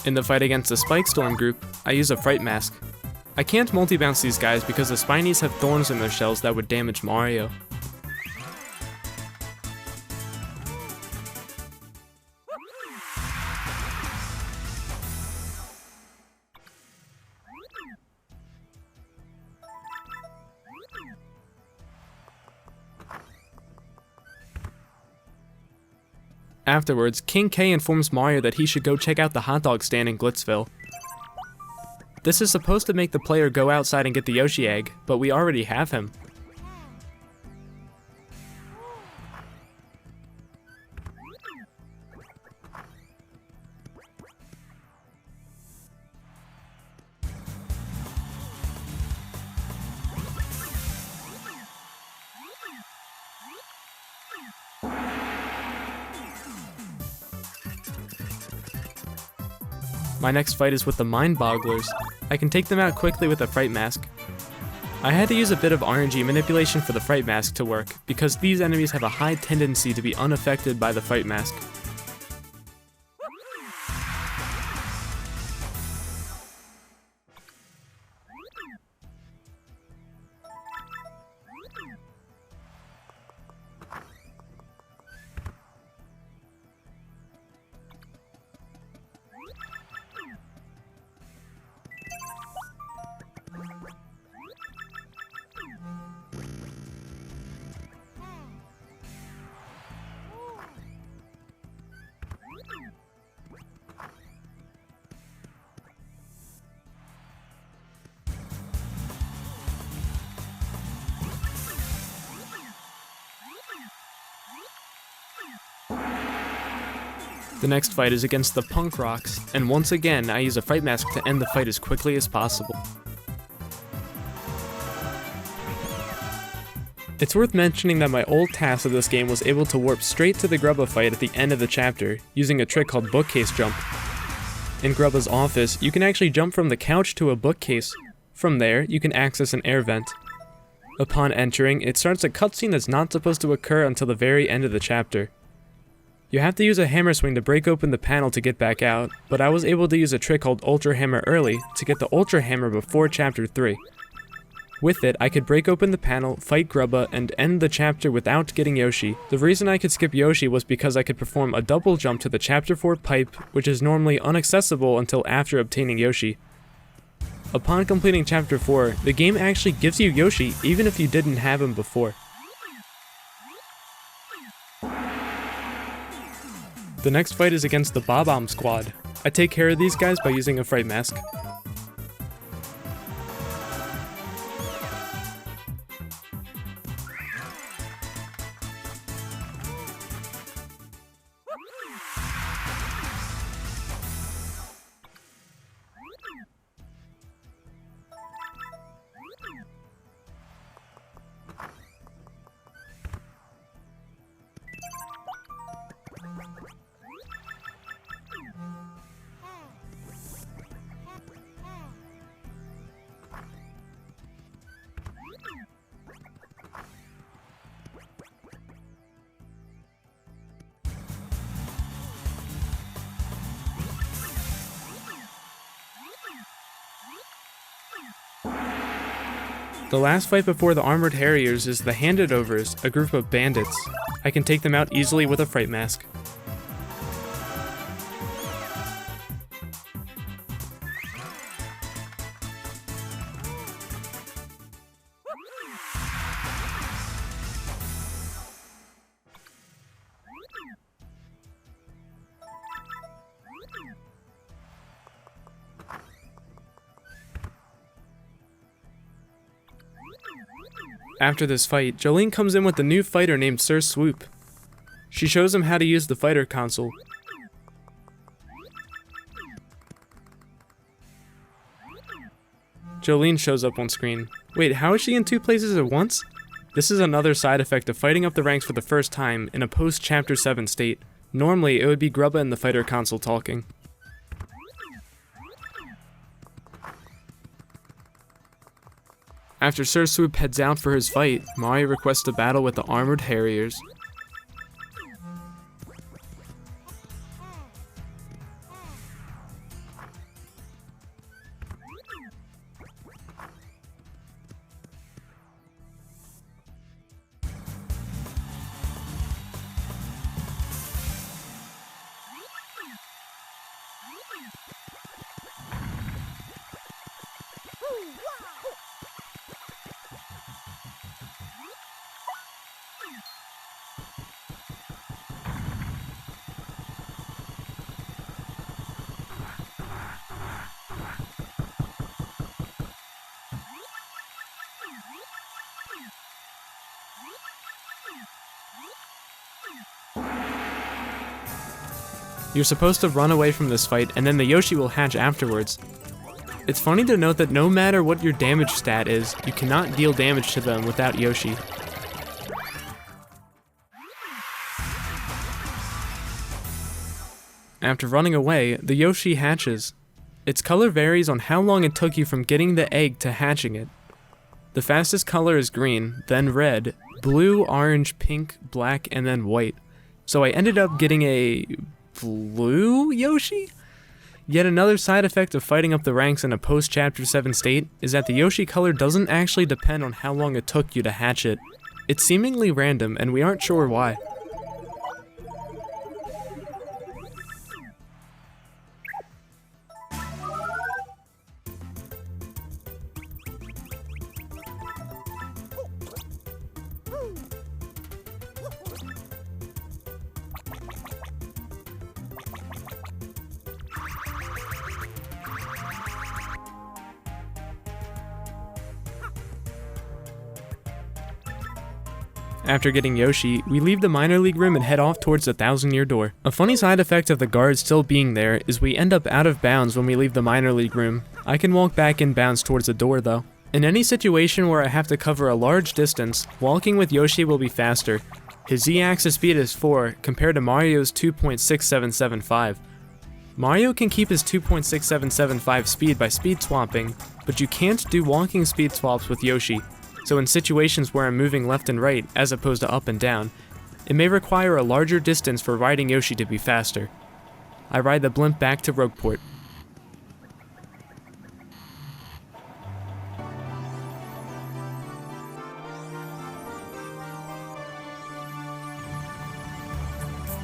In the fight against the Spike Storm group, I use a Fright Mask. I can't multi-bounce these guys because the Spinies have thorns in their shells that would damage Mario. Afterwards, King K informs Mario that he should go check out the hot dog stand in Glitzville. This is supposed to make the player go outside and get the Yoshi egg, but we already have him. My next fight is with the Mind Bogglers. I can take them out quickly with a Fright Mask. I had to use a bit of RNG manipulation for the Fright Mask to work, because these enemies have a high tendency to be unaffected by the Fright Mask. The next fight is against the Punk Rocks, and once again I use a Fright Mask to end the fight as quickly as possible. It's worth mentioning that my old TAS of this game was able to warp straight to the Grubba fight at the end of the chapter, using a trick called bookcase jump. In Grubba's office, you can actually jump from the couch to a bookcase. From there, you can access an air vent. Upon entering, it starts a cutscene that's not supposed to occur until the very end of the chapter. You have to use a hammer swing to break open the panel to get back out, but I was able to use a trick called Ultra Hammer early to get the Ultra Hammer before chapter 3. With it, I could break open the panel, fight Grubba, and end the chapter without getting Yoshi. The reason I could skip Yoshi was because I could perform a double jump to the chapter 4 pipe, which is normally inaccessible until after obtaining Yoshi. Upon completing chapter 4, the game actually gives you Yoshi even if you didn't have him before. The next fight is against the Bob-omb Squad. I take care of these guys by using a Fright Mask. The last fight before the Armored Harriers is the Handed Overs, a group of bandits. I can take them out easily with a Fright Mask. After this fight, Jolene comes in with a new fighter named Sir Swoop. She shows him how to use the fighter console. Jolene shows up on screen. Wait, how is she in 2 places at once? This is another side effect of fighting up the ranks for the first time in a post-Chapter 7 state. Normally, it would be Grubba and the fighter console talking. After Sir Swoop heads out for his fight, Mario requests a battle with the Armored Harriers. You're supposed to run away from this fight, and then the Yoshi will hatch afterwards. It's funny to note that no matter what your damage stat is, you cannot deal damage to them without Yoshi. After running away, the Yoshi hatches. Its color varies on how long it took you from getting the egg to hatching it. The fastest color is green, then red, blue, orange, pink, black, and then white. So I ended up getting a blue Yoshi? Yet another side effect of fighting up the ranks in a post-Chapter 7 state is that the Yoshi color doesn't actually depend on how long it took you to hatch it. It's seemingly random, and we aren't sure why. After getting Yoshi, we leave the minor league room and head off towards the 1,000-year door. A funny side effect of the guard still being there is we end up out of bounds when we leave the minor league room. I can walk back in bounds towards the door though. In any situation where I have to cover a large distance, walking with Yoshi will be faster. His Z-axis speed is 4 compared to Mario's 2.6775. Mario can keep his 2.6775 speed by speed swapping, but you can't do walking speed swaps with Yoshi. So in situations where I'm moving left and right, as opposed to up and down, it may require a larger distance for riding Yoshi to be faster. I ride the blimp back to Rogueport.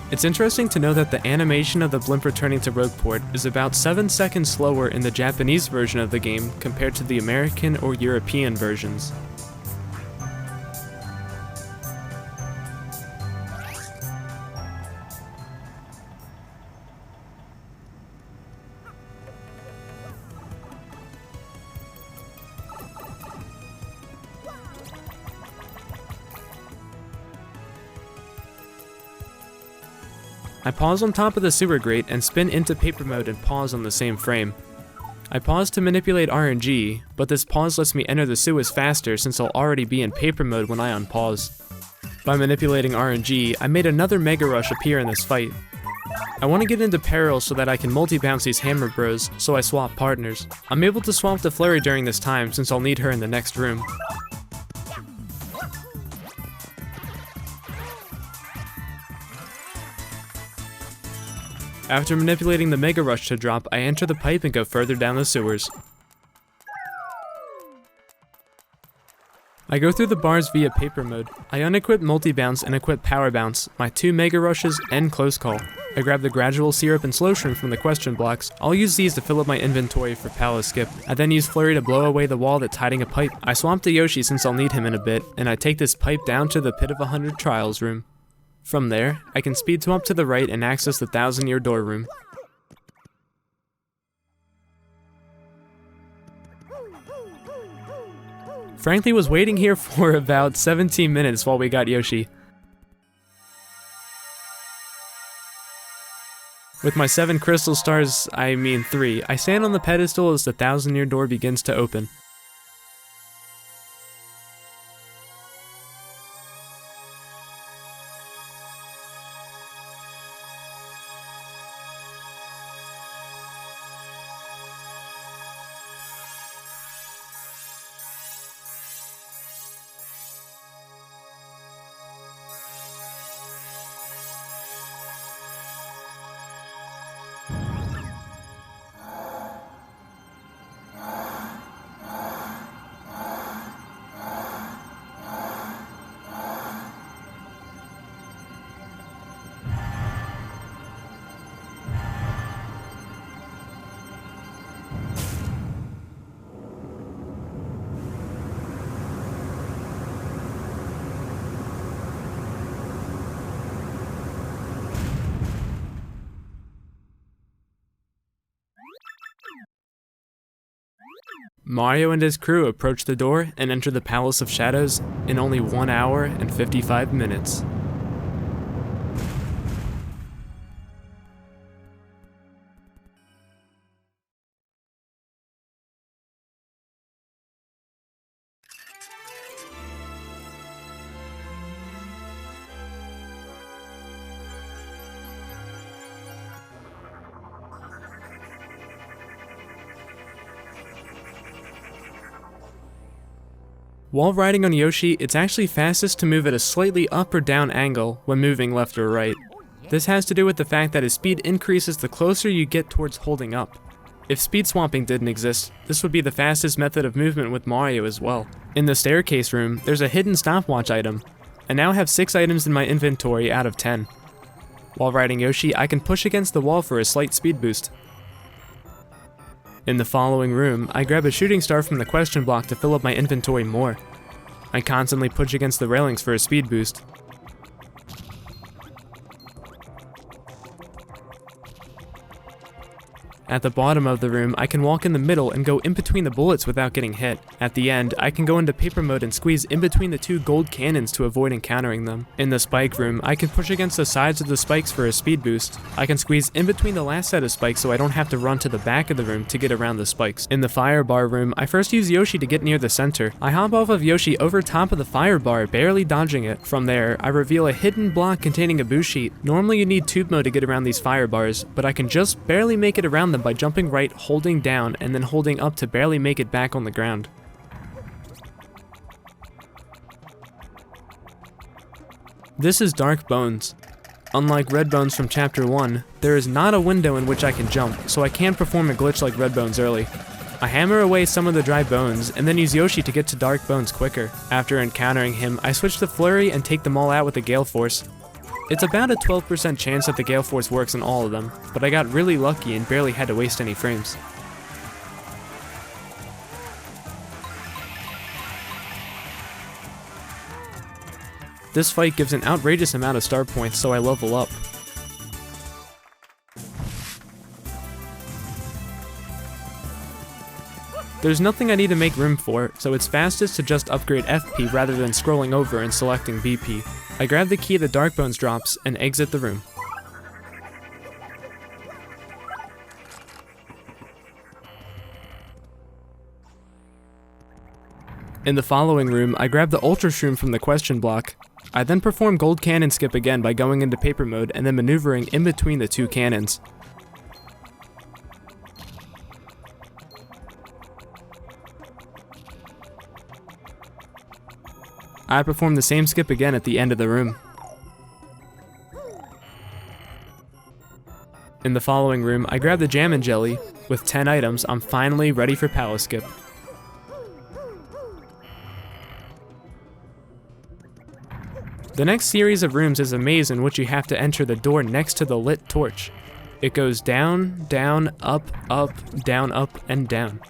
It's interesting to know that the animation of the blimp returning to Rogueport is about 7 seconds slower in the Japanese version of the game compared to the American or European versions. I pause on top of the sewer grate and spin into paper mode and pause on the same frame. I pause to manipulate RNG, but this pause lets me enter the sewers faster since I'll already be in paper mode when I unpause. By manipulating RNG, I made another Mega Rush appear in this fight. I want to get into peril so that I can multi-bounce these Hammer Bros, so I swap partners. I'm able to swap to Flurry during this time since I'll need her in the next room. After manipulating the Mega Rush to drop, I enter the pipe and go further down the sewers. I go through the bars via paper mode. I unequip multi-bounce and equip power bounce, my 2 Mega Rushes, and close call. I grab the gradual syrup and slow shroom from the question blocks. I'll use these to fill up my inventory for Palace Skip. I then use Flurry to blow away the wall that's hiding a pipe. I swap to Yoshi since I'll need him in a bit, and I take this pipe down to the Pit of 100 Trials room. From there, I can speed swap to the right and access the 1,000-year door room. Frankly was waiting here for about 17 minutes while we got Yoshi. With my 7 crystal stars, I mean 3, I stand on the pedestal as the 1,000-year door begins to open. Mario and his crew approach the door and enter the Palace of Shadows in only 1 hour and 55 minutes. While riding on Yoshi, it's actually fastest to move at a slightly up or down angle when moving left or right. This has to do with the fact that his speed increases the closer you get towards holding up. If speed swapping didn't exist, this would be the fastest method of movement with Mario as well. In the staircase room, there's a hidden stopwatch item. I now have 6 items in my inventory out of 10. While riding Yoshi, I can push against the wall for a slight speed boost. In the following room, I grab a shooting star from the question block to fill up my inventory more. I constantly push against the railings for a speed boost. At the bottom of the room, I can walk in the middle and go in between the bullets without getting hit. At the end, I can go into paper mode and squeeze in between the two gold cannons to avoid encountering them. In the spike room, I can push against the sides of the spikes for a speed boost. I can squeeze in between the last set of spikes so I don't have to run to the back of the room to get around the spikes. In the fire bar room, I first use Yoshi to get near the center. I hop off of Yoshi over top of the fire bar, barely dodging it. From there, I reveal a hidden block containing a boost sheet. Normally you need tube mode to get around these fire bars, but I can just barely make it around them by jumping right, holding down, and then holding up to barely make it back on the ground. This is Dark Bones. Unlike Red Bones from Chapter 1, there is not a window in which I can jump, so I can't perform a glitch like Red Bones early. I hammer away some of the dry bones, and then use Yoshi to get to Dark Bones quicker. After encountering him, I switch to Flurry and take them all out with the Gale Force. It's about a 12% chance that the Gale Force works on all of them, but I got really lucky and barely had to waste any frames. This fight gives an outrageous amount of star points, so I level up. There's nothing I need to make room for, so it's fastest to just upgrade FP rather than scrolling over and selecting BP. I grab the key the Dark Bones drops and exit the room. In the following room, I grab the Ultra Shroom from the question block. I then perform Gold Cannon Skip again by going into paper mode and then maneuvering in between the two cannons. I perform the same skip again at the end of the room. In the following room, I grab the Jammin' Jelly. With 10 items, I'm finally ready for Palace Skip. The next series of rooms is a maze in which you have to enter the door next to the lit torch. It goes down, down, up, down, and down.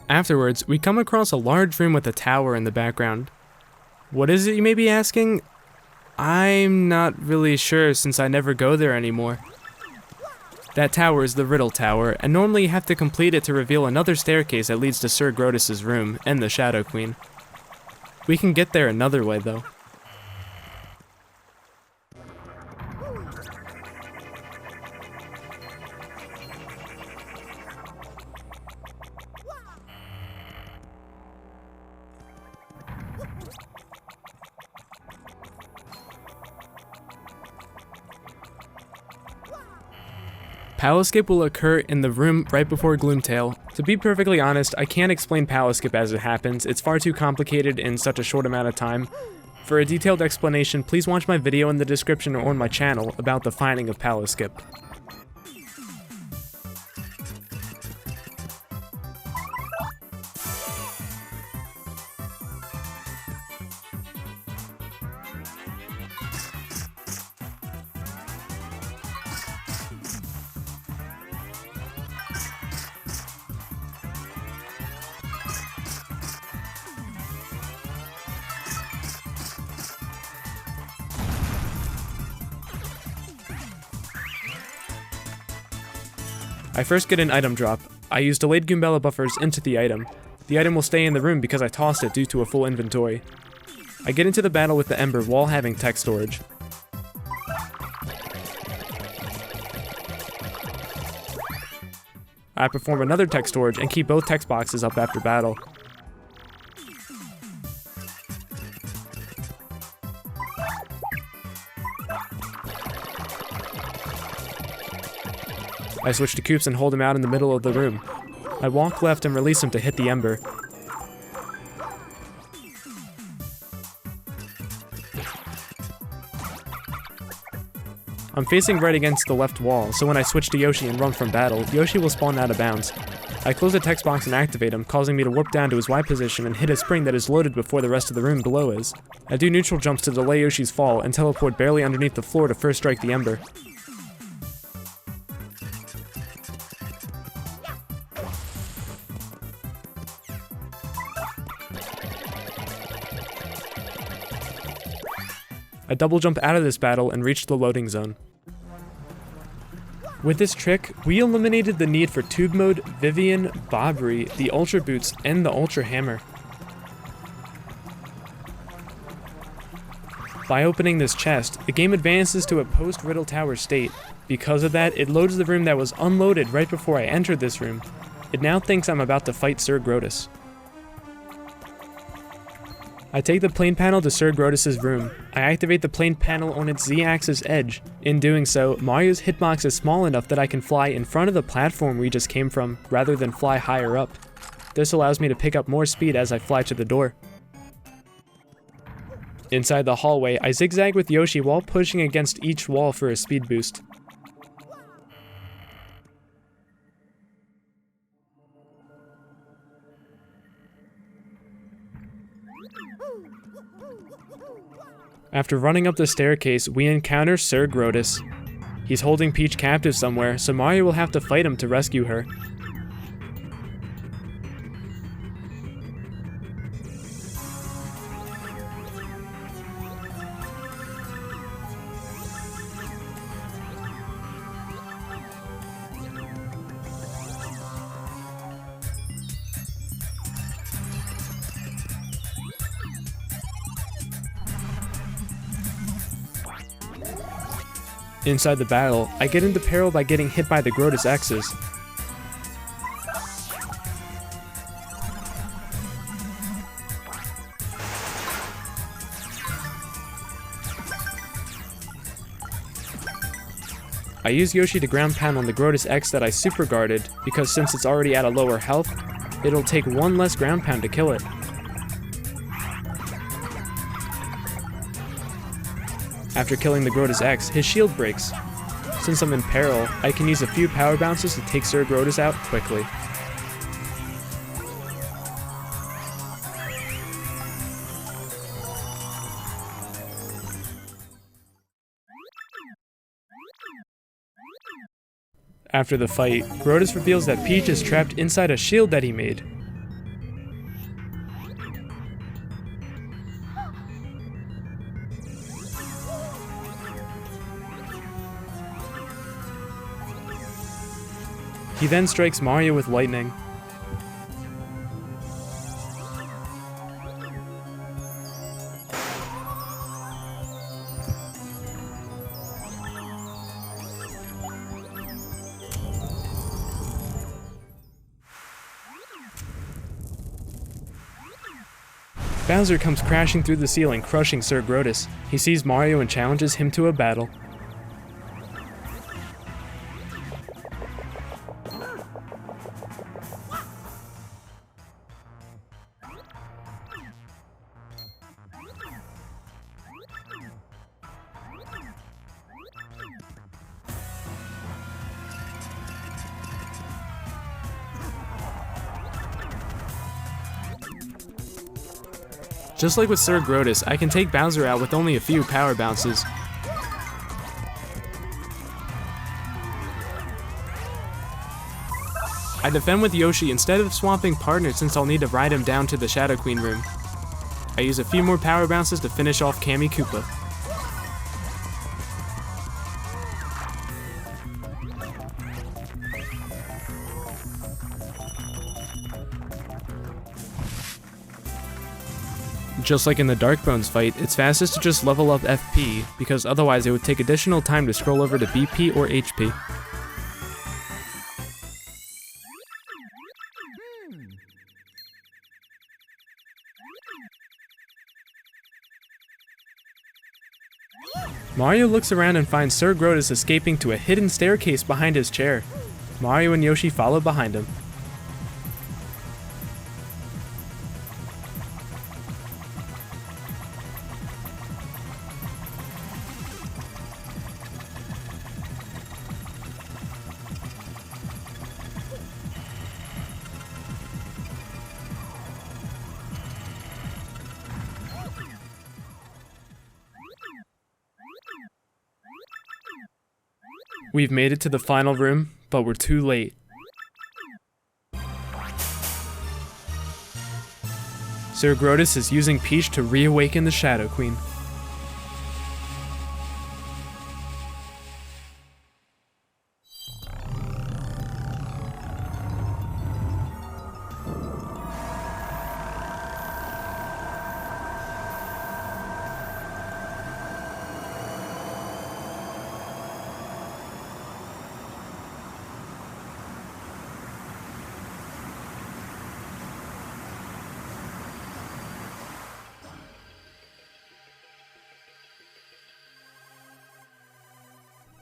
Afterwards, we come across a large room with a tower in the background. What is it, you may be asking? I'm not really sure since I never go there anymore. That tower is the Riddle Tower, and normally you have to complete it to reveal another staircase that leads to Sir Grotus' room and the Shadow Queen. We can get there another way though. Palace Skip will occur in the room right before Gloomtail. To be perfectly honest, I can't explain Palace Skip as it happens. It's far too complicated in such a short amount of time. For a detailed explanation, please watch my video in the description or on my channel about the finding of Palace Skip. I first get an item drop. I use delayed Goombella buffers into the item. The item will stay in the room because I tossed it due to a full inventory. I get into the battle with the Ember while having tech storage. I perform another tech storage and keep both text boxes up after battle. I switch to Koops and hold him out in the middle of the room. I walk left and release him to hit the Ember. I'm facing right against the left wall, so when I switch to Yoshi and run from battle, Yoshi will spawn out of bounds. I close the text box and activate him, causing me to warp down to his Y position and hit a spring that is loaded before the rest of the room below is. I do neutral jumps to delay Yoshi's fall and teleport barely underneath the floor to first strike the Ember. I double jump out of this battle and reach the loading zone. With this trick, we eliminated the need for Tube Mode, Vivian, Bobbery, the Ultra Boots, and the Ultra Hammer. By opening this chest, the game advances to a post-Riddle Tower state. Because of that, it loads the room that was unloaded right before I entered this room. It now thinks I'm about to fight Sir Grotus. I take the plane panel to Sir Grotus' room. I activate the plane panel on its Z-axis edge. In doing so, Mario's hitbox is small enough that I can fly in front of the platform we just came from, rather than fly higher up. This allows me to pick up more speed as I fly to the door. Inside the hallway, I zigzag with Yoshi while pushing against each wall for a speed boost. After running up the staircase, we encounter Sir Grotus. He's holding Peach captive somewhere, so Mario will have to fight him to rescue her. Inside the battle, I get into peril by getting hit by the Grotus X's. I use Yoshi to ground pound on the Grotus X that I super guarded, because since it's already at a lower health, it'll take one less ground pound to kill it. After killing the Grotus X, his shield breaks. Since I'm in peril, I can use a few power bounces to take Sir Grotus out quickly. After the fight, Grotus reveals that Peach is trapped inside a shield that he made. He then strikes Mario with lightning. Bowser comes crashing through the ceiling, crushing Sir Grotus. He sees Mario and challenges him to a battle. Just like with Sir Grotus, I can take Bowser out with only a few power bounces. I defend with Yoshi instead of swapping partners since I'll need to ride him down to the Shadow Queen room. I use a few more power bounces to finish off Kammy Koopa. Just like in the Dark Bones fight, it's fastest to just level up FP, because otherwise it would take additional time to scroll over to BP or HP. Mario looks around and finds Sir Grotus escaping to a hidden staircase behind his chair. Mario and Yoshi follow behind him. We've made it to the final room, but we're too late. Sir Grotus is using Peach to reawaken the Shadow Queen.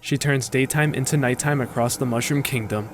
She turns daytime into nighttime across the Mushroom Kingdom.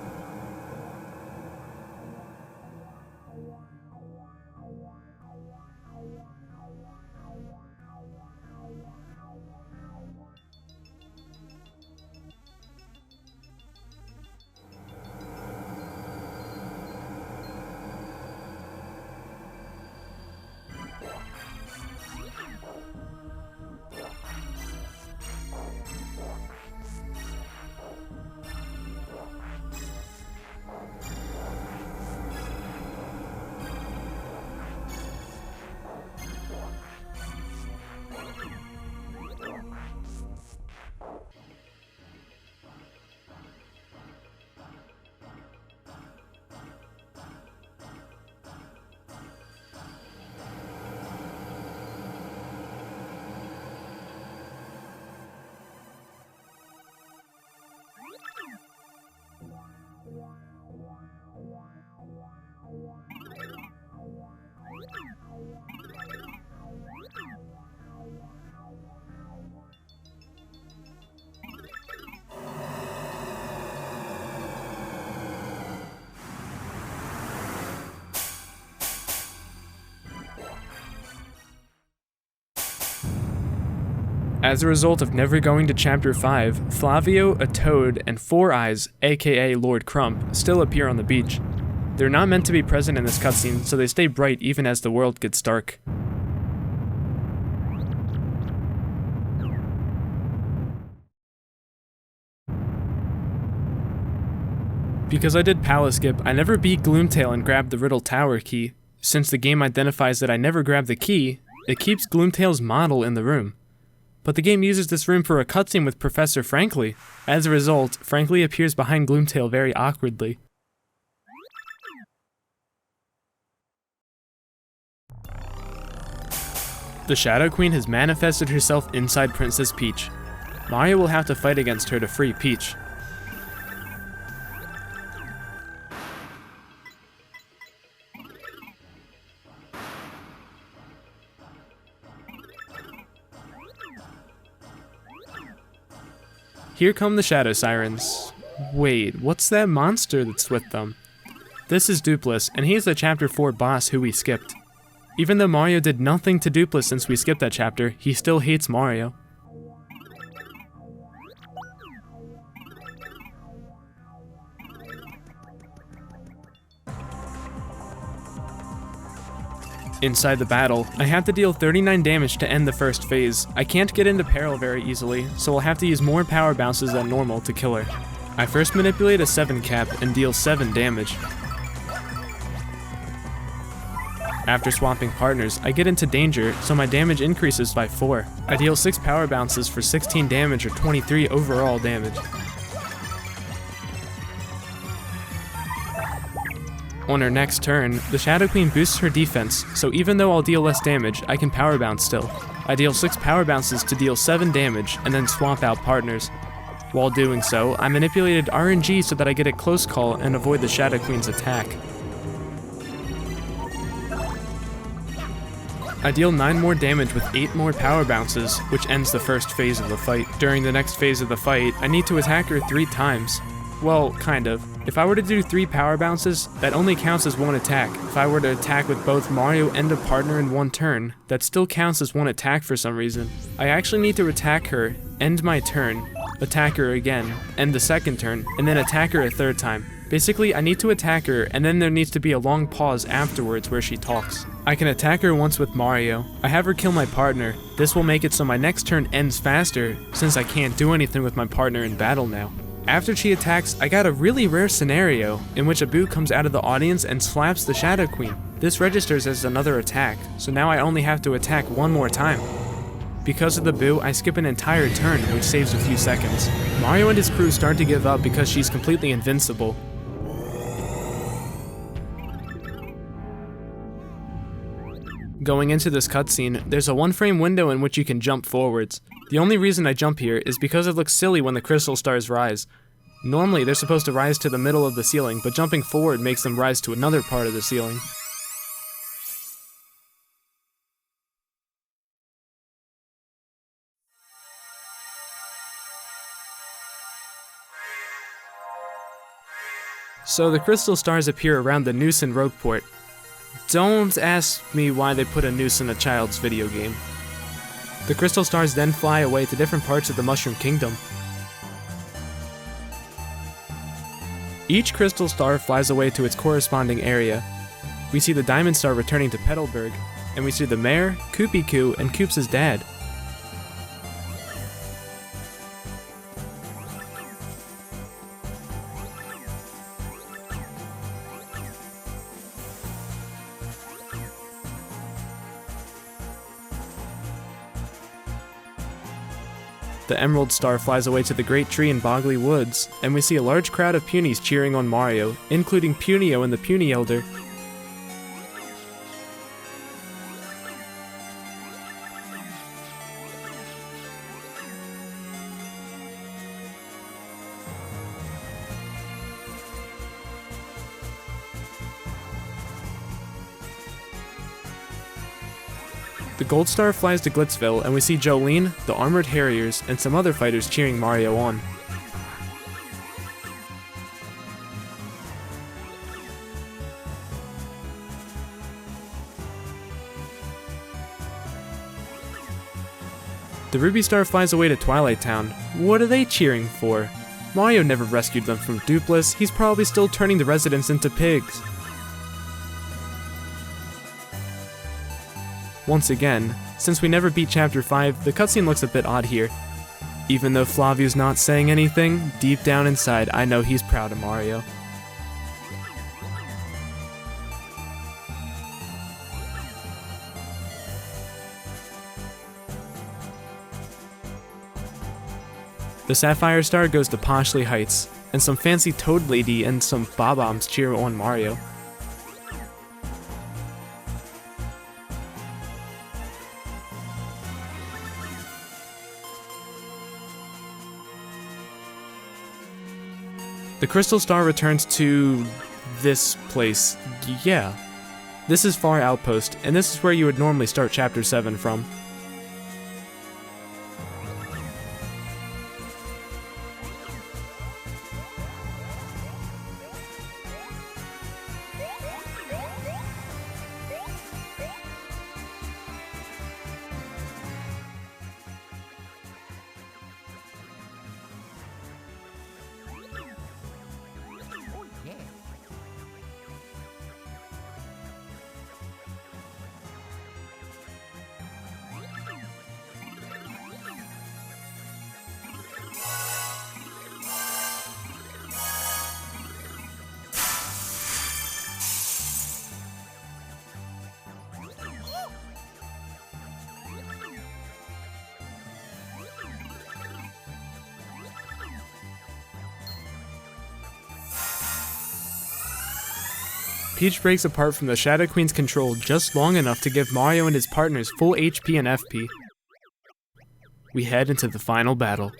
As a result of never going to Chapter 5, Flavio, a toad, and Four Eyes, aka Lord Crump, still appear on the beach. They're not meant to be present in this cutscene, so they stay bright even as the world gets dark. Because I did Palace Skip, I never beat Gloomtail and grabbed the Riddle Tower key. Since the game identifies that I never grabbed the key, it keeps Gloomtail's model in the room. But the game uses this room for a cutscene with Professor Frankly. As a result, Frankly appears behind Gloomtail very awkwardly. The Shadow Queen has manifested herself inside Princess Peach. Mario will have to fight against her to free Peach. Here come the Shadow Sirens. Wait, what's that monster that's with them? This is Dupless, and he's the Chapter 4 boss who we skipped. Even though Mario did nothing to Dupless since we skipped that chapter, he still hates Mario. Inside the battle, I have to deal 39 damage to end the first phase. I can't get into peril very easily, so I'll have to use more power bounces than normal to kill her. I first manipulate a 7 cap and deal 7 damage. After swapping partners, I get into danger, so my damage increases by 4. I deal 6 power bounces for 16 damage or 23 overall damage. On her next turn, the Shadow Queen boosts her defense, so even though I'll deal less damage, I can power bounce still. I deal 6 power bounces to deal 7 damage, and then swap out partners. While doing so, I manipulated RNG so that I get a close call and avoid the Shadow Queen's attack. I deal 9 more damage with 8 more power bounces, which ends the first phase of the fight. During the next phase of the fight, I need to attack her 3 times. Well, kind of. If I were to do 3 power bounces, that only counts as 1 attack. If I were to attack with both Mario and a partner in 1 turn, that still counts as 1 attack for some reason. I actually need to attack her, end my turn, attack her again, end the second turn, and then attack her a 3rd time. Basically, I need to attack her, and then there needs to be a long pause afterwards where she talks. I can attack her once with Mario. I have her kill my partner. This will make it so my next turn ends faster, since I can't do anything with my partner in battle now. After she attacks, I got a really rare scenario in which a boo comes out of the audience and slaps the Shadow Queen. This registers as another attack, so now I only have to attack one more time. Because of the boo, I skip an entire turn, which saves a few seconds. Mario and his crew start to give up because she's completely invincible. Going into this cutscene, there's a 1-frame window in which you can jump forwards. The only reason I jump here is because it looks silly when the crystal stars rise. Normally, they're supposed to rise to the middle of the ceiling, but jumping forward makes them rise to another part of the ceiling. So the crystal stars appear around the noose in Rogueport. Don't ask me why they put a noose in a child's video game. The crystal stars then fly away to different parts of the Mushroom Kingdom. Each crystal star flies away to its corresponding area. We see the Diamond Star returning to Petalburg, and we see the mayor, Koopy-Koo, and Koops' dad. The Emerald Star flies away to the Great Tree in Bogley Woods, and we see a large crowd of Punies cheering on Mario, including Punio and the Puny Elder. The Gold Star flies to Glitzville, and we see Jolene, the Armored Harriers, and some other fighters cheering Mario on. The Ruby Star flies away to Twilight Town. What are they cheering for? Mario never rescued them from Dupless. He's probably still turning the residents into pigs. Once again, since we never beat Chapter 5, the cutscene looks a bit odd here. Even though Flavio's not saying anything, deep down inside I know he's proud of Mario. The Sapphire Star goes to Poshley Heights, and some fancy Toad Lady and some Bob-ombs cheer on Mario. The Crystal Star returns to this place. Yeah. This is Far Outpost, and this is where you would normally start Chapter 7 from. Peach breaks apart from the Shadow Queen's control just long enough to give Mario and his partners full HP and FP. We head into the final battle.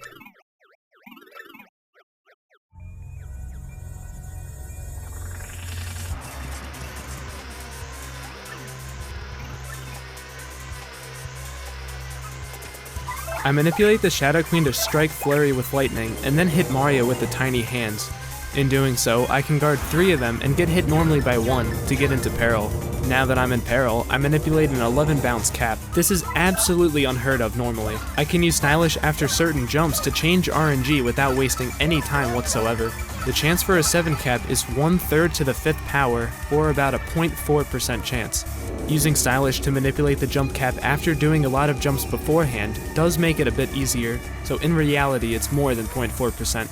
I manipulate the Shadow Queen to strike Flurry with lightning, and then hit Mario with the tiny hands. In doing so, I can guard 3 of them and get hit normally by 1 to get into peril. Now that I'm in peril, I manipulate an 11 bounce cap. This is absolutely unheard of normally. I can use Stylish after certain jumps to change RNG without wasting any time whatsoever. The chance for a 7 cap is 1/3 to the 5th power, or about a 0.4% chance. Using Stylish to manipulate the jump cap after doing a lot of jumps beforehand does make it a bit easier, so in reality it's more than 0.4%.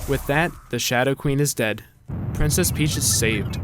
With that, the Shadow Queen is dead. Princess Peach is saved.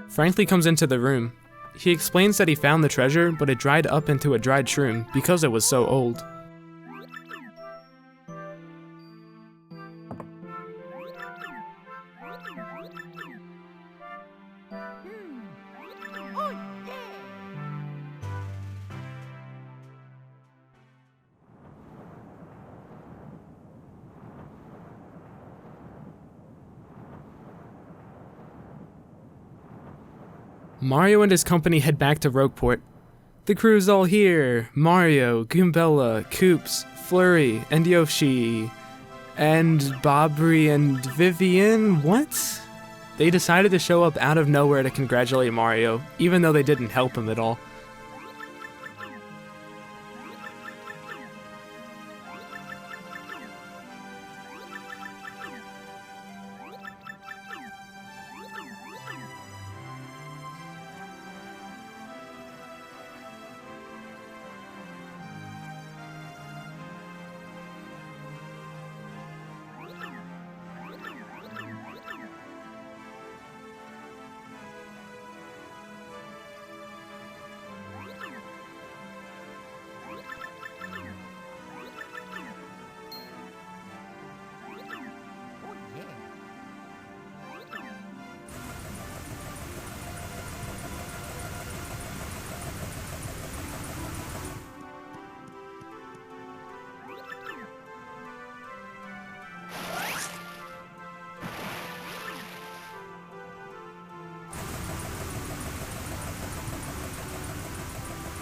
Frankly comes into the room. He explains that he found the treasure, but it dried up into a dried shroom because it was so old. Mario and his company head back to Rogueport. The crew's all here. Mario, Goombella, Koops, Flurry, and Yoshi. And Bobry and Vivian? What? They decided to show up out of nowhere to congratulate Mario, even though they didn't help him at all.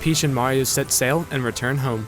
Peach and Mario set sail and return home.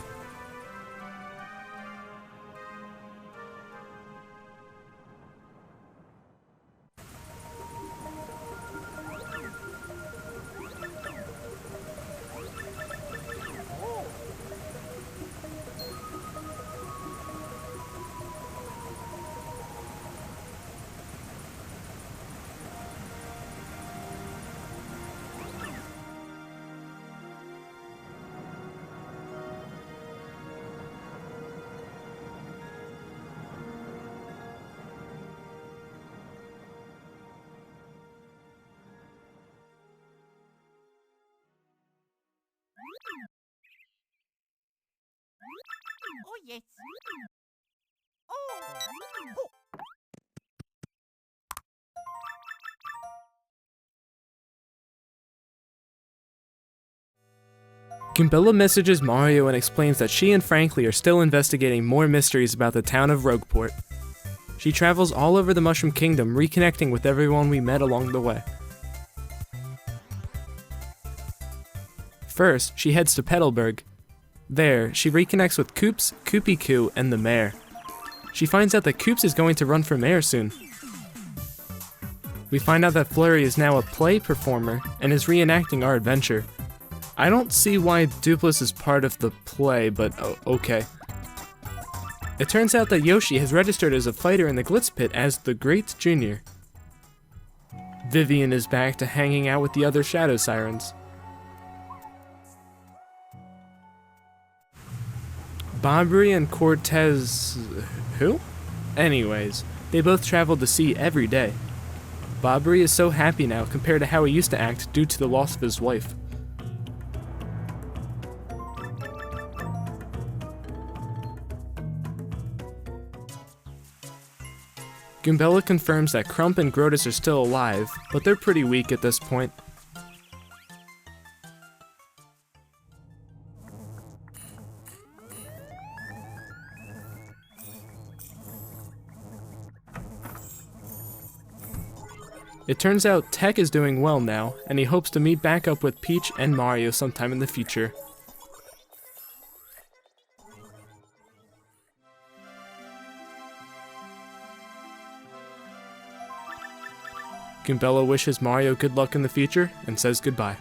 Oh, yes. Oh. Oh. Goombella messages Mario and explains that she and Frankly are still investigating more mysteries about the town of Rogueport. She travels all over the Mushroom Kingdom, reconnecting with everyone we met along the way. First, she heads to Petalburg. There, she reconnects with Koops, Koopy Koo, and the mayor. She finds out that Koops is going to run for mayor soon. We find out that Flurry is now a play performer and is reenacting our adventure. I don't see why Dupless is part of the play, but okay. It turns out that Yoshi has registered as a fighter in the Glitz Pit as the Great Junior. Vivian is back to hanging out with the other Shadow Sirens. Bobry and Cortez... who? Anyways, they both travel to sea every day. Bobry is so happy now compared to how he used to act due to the loss of his wife. Goombella confirms that Crump and Grotus are still alive, but they're pretty weak at this point. It turns out Tech is doing well now, and he hopes to meet back up with Peach and Mario sometime in the future. Goombella wishes Mario good luck in the future and says goodbye.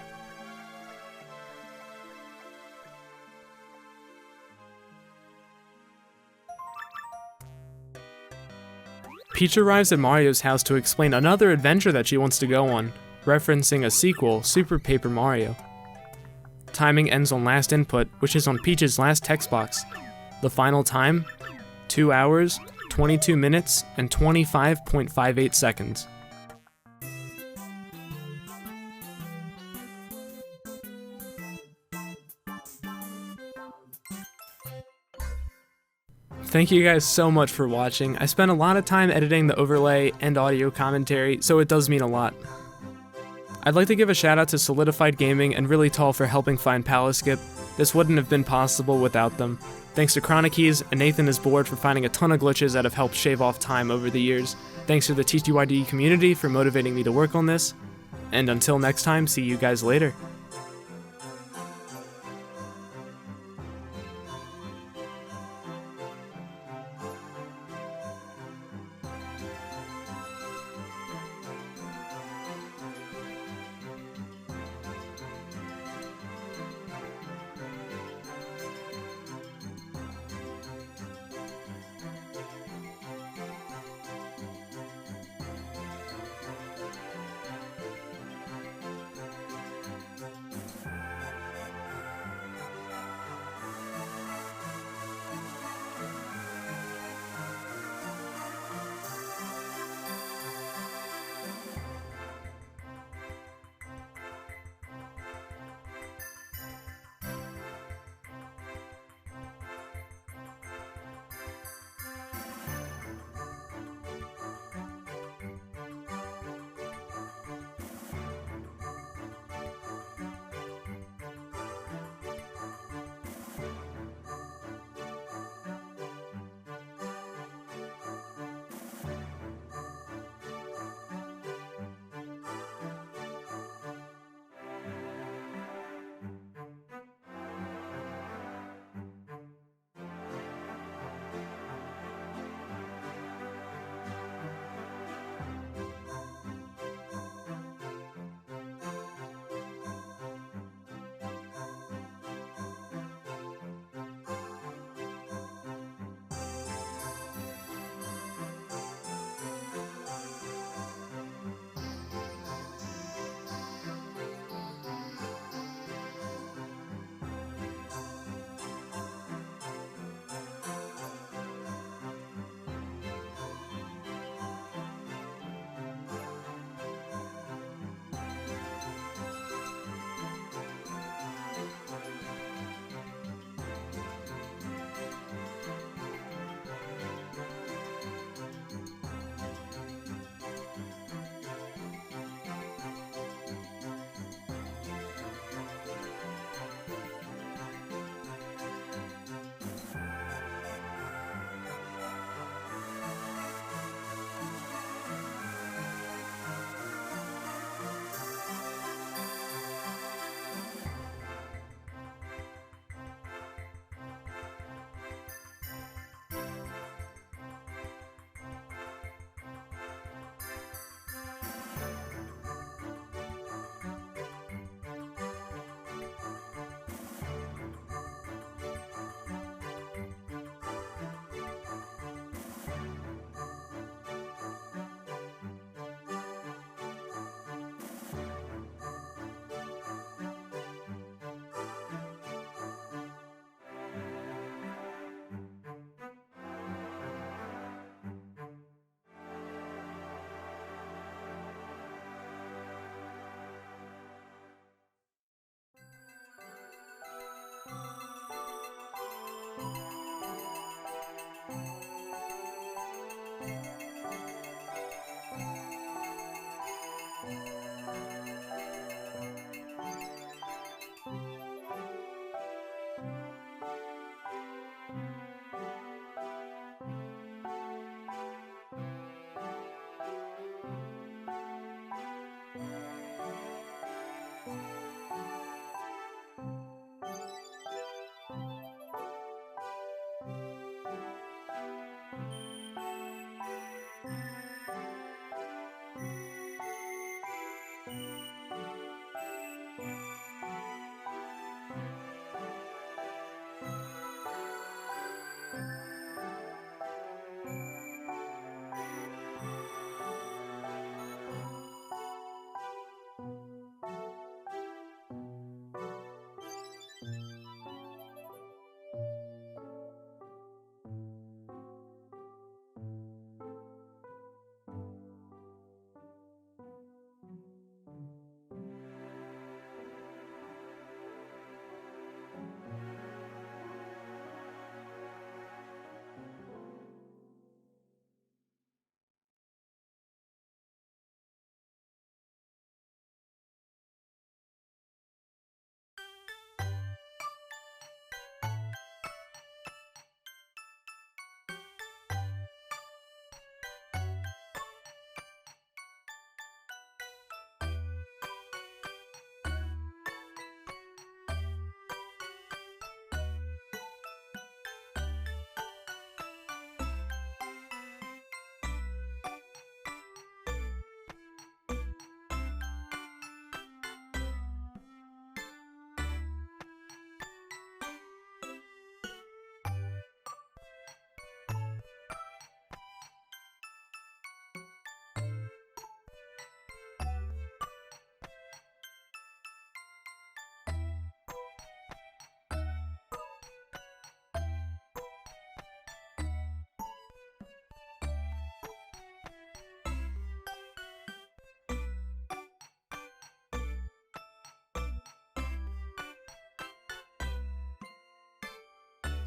Peach arrives at Mario's house to explain another adventure that she wants to go on, referencing a sequel, Super Paper Mario. Timing ends on last input, which is on Peach's last text box. The final time? 2 hours, 22 minutes, and 25.58 seconds. Thank you guys so much for watching. I spent a lot of time editing the overlay and audio commentary, so it does mean a lot. I'd like to give a shout out to Solidified Gaming and Really Tall for helping find Palaskip. This wouldn't have been possible without them. Thanks to Chronicies and Nathan is Bored for finding a ton of glitches that have helped shave off time over the years. Thanks to the TTYD community for motivating me to work on this. And until next time, see you guys later.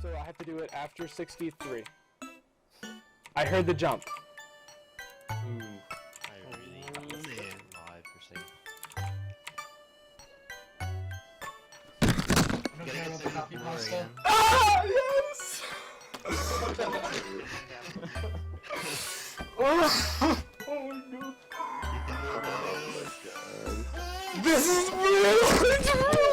So I have to do it after 63. I heard the jump. Ooh, I really live for saying. I don't care about the copy pasta. Ah, yes! Oh my god. This is real!